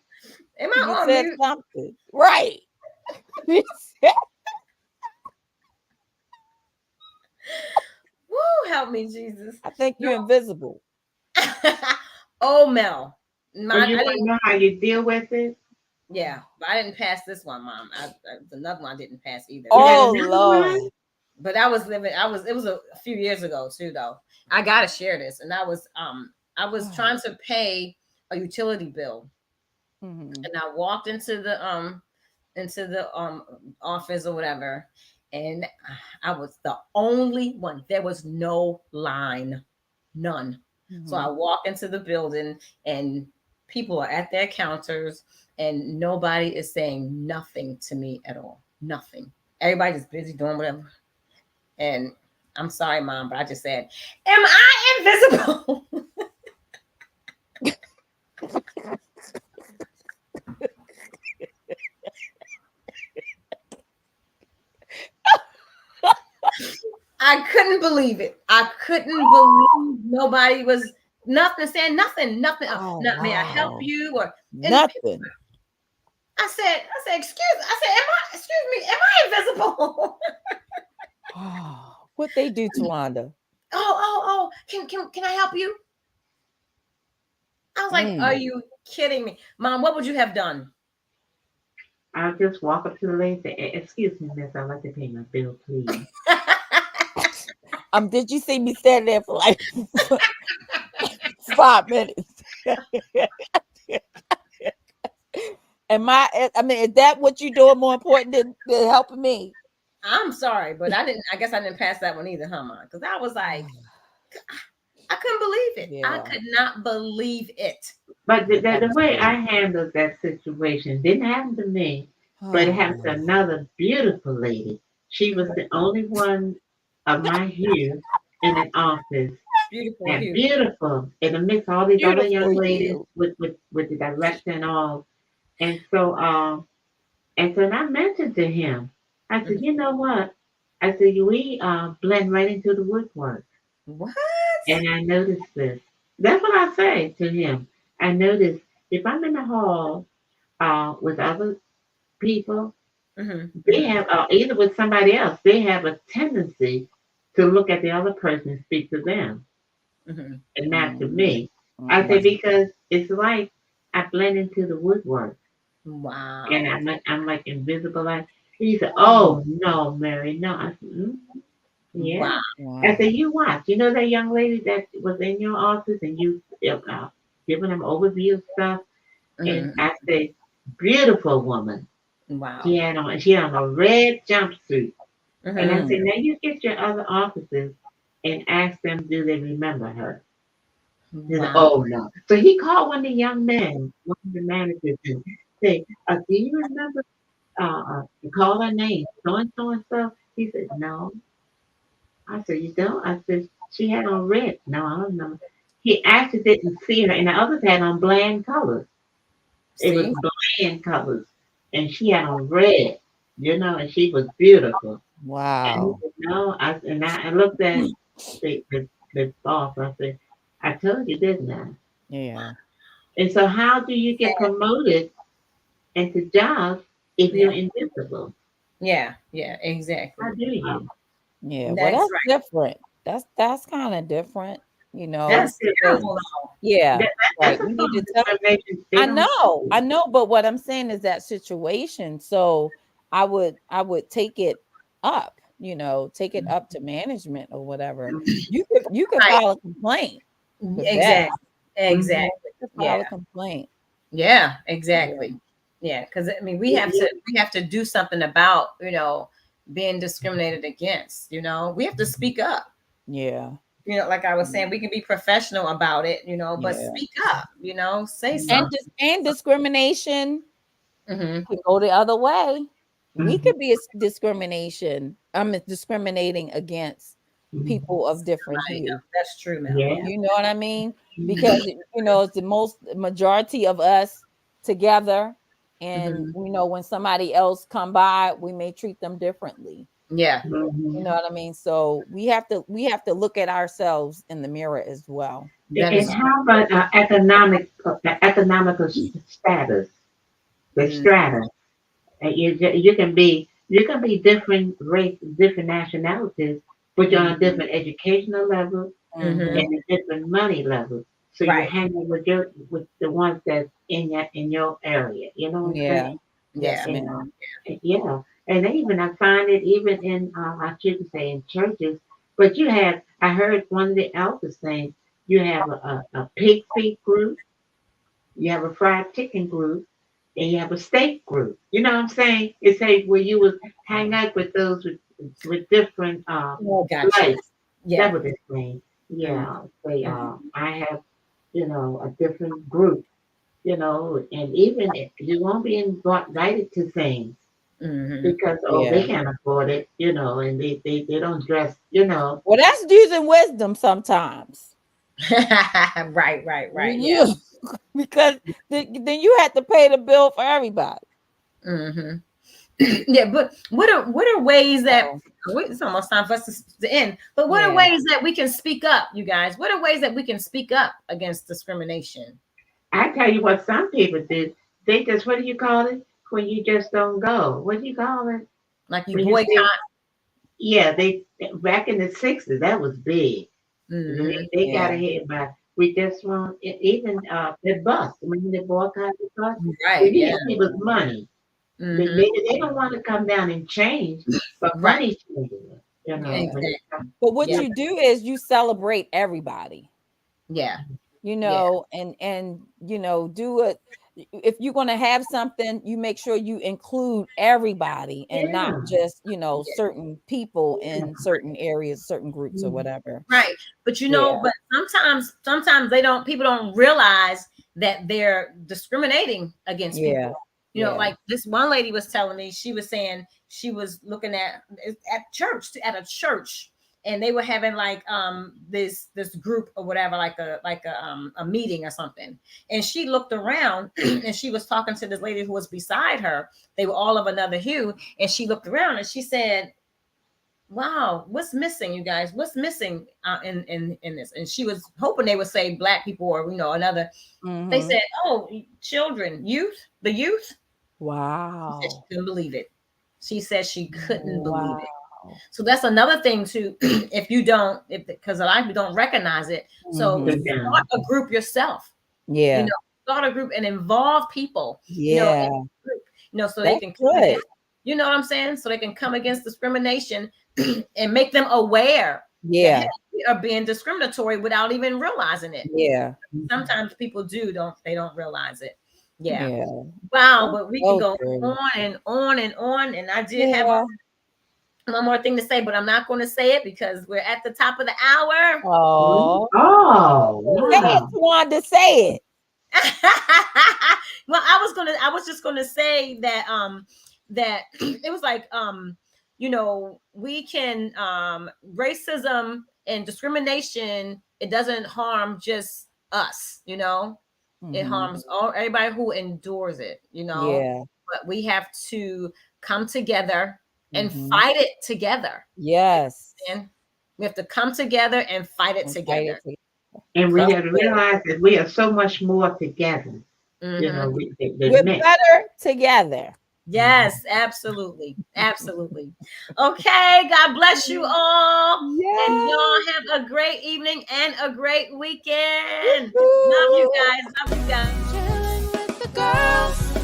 [SPEAKER 2] am
[SPEAKER 3] You
[SPEAKER 2] I on
[SPEAKER 3] said
[SPEAKER 2] mute?
[SPEAKER 3] something. Right. You said-
[SPEAKER 2] Woo, help me, Jesus.
[SPEAKER 3] I think
[SPEAKER 2] No.
[SPEAKER 3] you're invisible.
[SPEAKER 2] Oh, Mel.
[SPEAKER 4] Or
[SPEAKER 2] Mine,
[SPEAKER 4] you
[SPEAKER 2] I
[SPEAKER 4] want to
[SPEAKER 2] didn't.
[SPEAKER 4] know how you deal with it?
[SPEAKER 2] Yeah, but I didn't pass this one, Mom. Another one I didn't pass either.
[SPEAKER 4] You got
[SPEAKER 3] Oh
[SPEAKER 4] another one?
[SPEAKER 3] Lord.
[SPEAKER 2] But I was living. It was a few years ago too, though. I gotta share this, and I was trying to pay a utility bill,
[SPEAKER 3] Mhm.
[SPEAKER 2] and I walked into the office or whatever, and I was the only one. There was no line, none. So I
[SPEAKER 3] Mhm.
[SPEAKER 2] walk into the building, and people are at their counters, and nobody is saying nothing to me at all. Nothing. Everybody's busy doing whatever. And I'm sorry, Mom, but I just said, "Am I invisible?" I couldn't believe it. I couldn't believe nobody was nothing saying nothing, nothing.
[SPEAKER 3] Oh
[SPEAKER 2] Not may I help
[SPEAKER 3] wow.
[SPEAKER 2] you or and
[SPEAKER 3] Nothing.
[SPEAKER 2] excuse me, am I invisible?
[SPEAKER 3] What they do to Wanda?
[SPEAKER 2] Oh, can I help you? I was like, are
[SPEAKER 3] Mm.
[SPEAKER 2] you kidding me? Mom, what would you have done?
[SPEAKER 4] I'll just walk up to the lady and say, "Excuse me, miss, I'd like to pay my bill, please."
[SPEAKER 3] Did you see me stand there for like 5 minutes? I mean, is that what you're doing more important than helping me?
[SPEAKER 2] I'm sorry, but I guess I didn't pass that one either, huh, Mom? Because I was like, I couldn't believe it. I
[SPEAKER 3] Yeah.
[SPEAKER 2] could not believe it.
[SPEAKER 4] But
[SPEAKER 3] Yeah, that
[SPEAKER 4] the
[SPEAKER 3] was
[SPEAKER 4] way I
[SPEAKER 3] crazy.
[SPEAKER 4] handled that situation didn't happen to me, but it happened to
[SPEAKER 3] Oh,
[SPEAKER 4] another beautiful lady. She was
[SPEAKER 2] Mhm.
[SPEAKER 4] the only one of my hue in an office,
[SPEAKER 2] Beautiful
[SPEAKER 4] and
[SPEAKER 2] Hugh.
[SPEAKER 4] beautiful, and amidst all these other
[SPEAKER 3] Beautiful
[SPEAKER 4] young ladies
[SPEAKER 3] you.
[SPEAKER 4] with the director and all. And so and I mentioned to him, I said,
[SPEAKER 2] Mhm.
[SPEAKER 4] you know what? I said, we blend right into the woodwork.
[SPEAKER 2] What?
[SPEAKER 4] And I noticed this. That's what I say to him. I noticed if I'm in the hall with other people,
[SPEAKER 2] Hmm.
[SPEAKER 4] they have, either with somebody else, they have a tendency to look at the other person and speak to them
[SPEAKER 2] Hmm.
[SPEAKER 4] and not to
[SPEAKER 3] Mhm,
[SPEAKER 4] me. I say,
[SPEAKER 3] mhm.
[SPEAKER 4] because it's like I blend into the woodwork and
[SPEAKER 2] Wow.
[SPEAKER 4] I'm like invisible. Like, he said,
[SPEAKER 2] Mm.
[SPEAKER 4] oh, no, Mary, no. I said,
[SPEAKER 2] Wow.
[SPEAKER 4] yeah. I
[SPEAKER 3] Wow.
[SPEAKER 4] said, you watch. You know that young lady that was in your office and you giving them overview of stuff? And
[SPEAKER 2] Hmm.
[SPEAKER 4] I said, beautiful woman.
[SPEAKER 2] Wow.
[SPEAKER 4] She had on a red jumpsuit. And I
[SPEAKER 2] Hmm.
[SPEAKER 3] Mm.
[SPEAKER 4] said, now you get your other officers and ask them, do they remember her? He said,
[SPEAKER 2] Wow.
[SPEAKER 4] oh no. So he called one of the young men, one of the managers, and said, do you remember? Call her name, so and so. He said, no. I said, you don't? I said, she had on red. No, I don't know. He actually didn't see her, and the others had on bland colors. It was
[SPEAKER 2] See?
[SPEAKER 4] bland colors, and she had on red, and she was beautiful. And he
[SPEAKER 3] Wow.
[SPEAKER 4] said, no. I looked at the boss. I said, I told you, didn't I?
[SPEAKER 3] Yeah.
[SPEAKER 4] And so, how do you get promoted into jobs if
[SPEAKER 2] Yeah.
[SPEAKER 4] you're invisible?
[SPEAKER 2] Yeah. Yeah. Exactly.
[SPEAKER 4] How do you?
[SPEAKER 3] Yeah. Well,
[SPEAKER 2] That's
[SPEAKER 3] that's
[SPEAKER 2] right.
[SPEAKER 3] different. That's kind of different,
[SPEAKER 4] That's
[SPEAKER 3] because
[SPEAKER 2] Terrible.
[SPEAKER 3] yeah,
[SPEAKER 4] that's
[SPEAKER 3] right.
[SPEAKER 4] a
[SPEAKER 3] We need
[SPEAKER 4] form
[SPEAKER 3] to
[SPEAKER 4] of
[SPEAKER 3] tell.
[SPEAKER 4] discrimination. They don't tell you.
[SPEAKER 3] I know, but what I'm saying is that situation. So I would take it up, take it up to management or whatever. You could
[SPEAKER 2] Right.
[SPEAKER 3] file a complaint with that.
[SPEAKER 2] Exactly.
[SPEAKER 4] Mhm.
[SPEAKER 2] Exactly.
[SPEAKER 3] You could
[SPEAKER 2] Yeah.
[SPEAKER 3] file a complaint.
[SPEAKER 2] Yeah.
[SPEAKER 3] Yeah.
[SPEAKER 2] Exactly. Yeah. Because I mean, we
[SPEAKER 4] Yeah,
[SPEAKER 2] have
[SPEAKER 4] yeah.
[SPEAKER 2] to do something about being discriminated against. We have to speak up.
[SPEAKER 3] Yeah.
[SPEAKER 2] Like I was saying, we can be professional about it. But
[SPEAKER 3] Yeah.
[SPEAKER 2] speak up. Say
[SPEAKER 4] Mhm.
[SPEAKER 2] something.
[SPEAKER 3] And discrimination
[SPEAKER 2] Hmm.
[SPEAKER 3] can go the other way. We
[SPEAKER 4] Mhm.
[SPEAKER 3] could be discrimination. I'm discriminating against
[SPEAKER 4] Mhm.
[SPEAKER 3] people of different hue.
[SPEAKER 2] That's true, Mel. Yeah.
[SPEAKER 4] Yeah.
[SPEAKER 3] You know what I mean?
[SPEAKER 4] Mhm.
[SPEAKER 3] Because it's the most majority of us together, and
[SPEAKER 2] Hmm.
[SPEAKER 3] when somebody else come by, we may treat them differently.
[SPEAKER 2] Yeah.
[SPEAKER 3] You
[SPEAKER 4] Mhm.
[SPEAKER 3] know what I mean? So we have to look at ourselves in the mirror as well.
[SPEAKER 2] That
[SPEAKER 4] And
[SPEAKER 2] is.
[SPEAKER 4] how about the economical status, the
[SPEAKER 2] Mm,
[SPEAKER 4] strata? You can be different race, different nationalities, but you're on a
[SPEAKER 2] mm,
[SPEAKER 4] different educational level
[SPEAKER 2] hmm.
[SPEAKER 3] Hmm.
[SPEAKER 4] and a different money level. So you're
[SPEAKER 2] Right.
[SPEAKER 4] hanging with the ones that's in your area. You know what I'm
[SPEAKER 3] Yeah.
[SPEAKER 4] saying?
[SPEAKER 3] Yes,
[SPEAKER 2] Yeah.
[SPEAKER 4] And
[SPEAKER 3] ma'am.
[SPEAKER 4] and I find it even in I shouldn't say in churches, but I heard one of the elders saying you have a pig feet group, you have a fried chicken group, and you have a steak group. You know what I'm saying? It's like where you would hang out with those with different
[SPEAKER 2] Oh, gotcha.
[SPEAKER 4] life. That
[SPEAKER 2] Yeah.
[SPEAKER 4] was his saying.
[SPEAKER 2] Mm,
[SPEAKER 4] Yeah, they
[SPEAKER 2] mm,
[SPEAKER 4] I have a different group. And even if you won't be invited to things
[SPEAKER 2] hmm.
[SPEAKER 4] because they
[SPEAKER 3] Yeah.
[SPEAKER 4] can't afford it, and they don't dress,
[SPEAKER 3] Well, that's using wisdom sometimes.
[SPEAKER 2] Right. Right. Right. Yeah.
[SPEAKER 3] You because then you have to pay the bill for everybody.
[SPEAKER 2] Hmm. Yeah. But what are ways that
[SPEAKER 3] So
[SPEAKER 2] it's almost time for us to end? But what are
[SPEAKER 3] yeah.
[SPEAKER 2] ways that we can speak up, you guys? What are ways that we can speak up against discrimination?
[SPEAKER 4] I tell you what some people do. They just, what do you call it? When you just don't go. What do you call it?
[SPEAKER 2] Like you
[SPEAKER 4] When you say,
[SPEAKER 2] boycott.
[SPEAKER 4] yeah, they back in the '60s, that was big.
[SPEAKER 2] Hmm.
[SPEAKER 4] They got
[SPEAKER 3] Yeah.
[SPEAKER 4] ahead by we just want even the bus. When they boycott the bus,
[SPEAKER 2] Right.
[SPEAKER 4] if
[SPEAKER 2] Yeah.
[SPEAKER 4] you give people money,
[SPEAKER 2] Hmm.
[SPEAKER 4] they don't want to come down and change, but
[SPEAKER 2] Right.
[SPEAKER 4] money changes it.
[SPEAKER 3] Yeah.
[SPEAKER 4] When
[SPEAKER 2] Exactly.
[SPEAKER 4] it comes,
[SPEAKER 3] But what
[SPEAKER 2] Yeah.
[SPEAKER 4] yeah,
[SPEAKER 3] you do is you celebrate everybody.
[SPEAKER 2] Yeah. Yeah.
[SPEAKER 3] And do it. If you're going to have something, you make sure you include everybody and not
[SPEAKER 4] yeah,
[SPEAKER 3] just
[SPEAKER 2] Yeah.
[SPEAKER 3] certain people in certain areas, certain groups or
[SPEAKER 4] mhm,
[SPEAKER 3] whatever.
[SPEAKER 2] Right. But
[SPEAKER 3] Yeah.
[SPEAKER 2] but sometimes people don't realize that they're discriminating against
[SPEAKER 3] Yeah.
[SPEAKER 2] people.
[SPEAKER 3] Yeah.
[SPEAKER 2] Like this one lady was telling me, she was saying she was looking at church at a church, and they were having like this group or whatever, like a meeting or something. And she looked around and she was talking to this lady who was beside her. They were all of another hue, and she looked around and she said, wow, what's missing, you guys? What's missing in this? And she was hoping they would say black people or another. They said, oh, children, youth, the youth.
[SPEAKER 3] Wow.
[SPEAKER 2] She said she couldn't believe it. She said she couldn't believe it. So that's another thing too. Because a lot of people don't recognize it. So start a group yourself.
[SPEAKER 3] Yeah.
[SPEAKER 2] Start a group and involve people.
[SPEAKER 3] Yeah.
[SPEAKER 2] In a group, so
[SPEAKER 3] that's
[SPEAKER 2] they can come against, you know what I'm saying? So they can come against discrimination and make them aware.
[SPEAKER 3] Yeah.
[SPEAKER 2] That we are being discriminatory without even realizing it.
[SPEAKER 3] Yeah.
[SPEAKER 2] Sometimes people don't realize it. Yeah.
[SPEAKER 3] Yeah.
[SPEAKER 2] Wow, but we can go
[SPEAKER 3] true.
[SPEAKER 2] on and on and on. And I did have one more thing to say, but I'm not going to say it because we're at the top of the hour.
[SPEAKER 3] Oh.
[SPEAKER 4] Wow.
[SPEAKER 3] Say it, Wanda, say it.
[SPEAKER 2] Well, I was just gonna say that that it was like we can racism and discrimination, it doesn't harm just us, it harms everybody who endures it,
[SPEAKER 3] Yeah.
[SPEAKER 2] but we have to come together and fight it together.
[SPEAKER 3] Yes.
[SPEAKER 2] And we have to come together and fight it together.
[SPEAKER 4] And we have to realize that we are so much more together.
[SPEAKER 3] We're better together.
[SPEAKER 2] Yes, absolutely. Absolutely. Okay. God bless you all.
[SPEAKER 3] Yes.
[SPEAKER 2] And y'all have a great evening and a great weekend. Love you guys. Love you guys.
[SPEAKER 1] Chilling with the girls.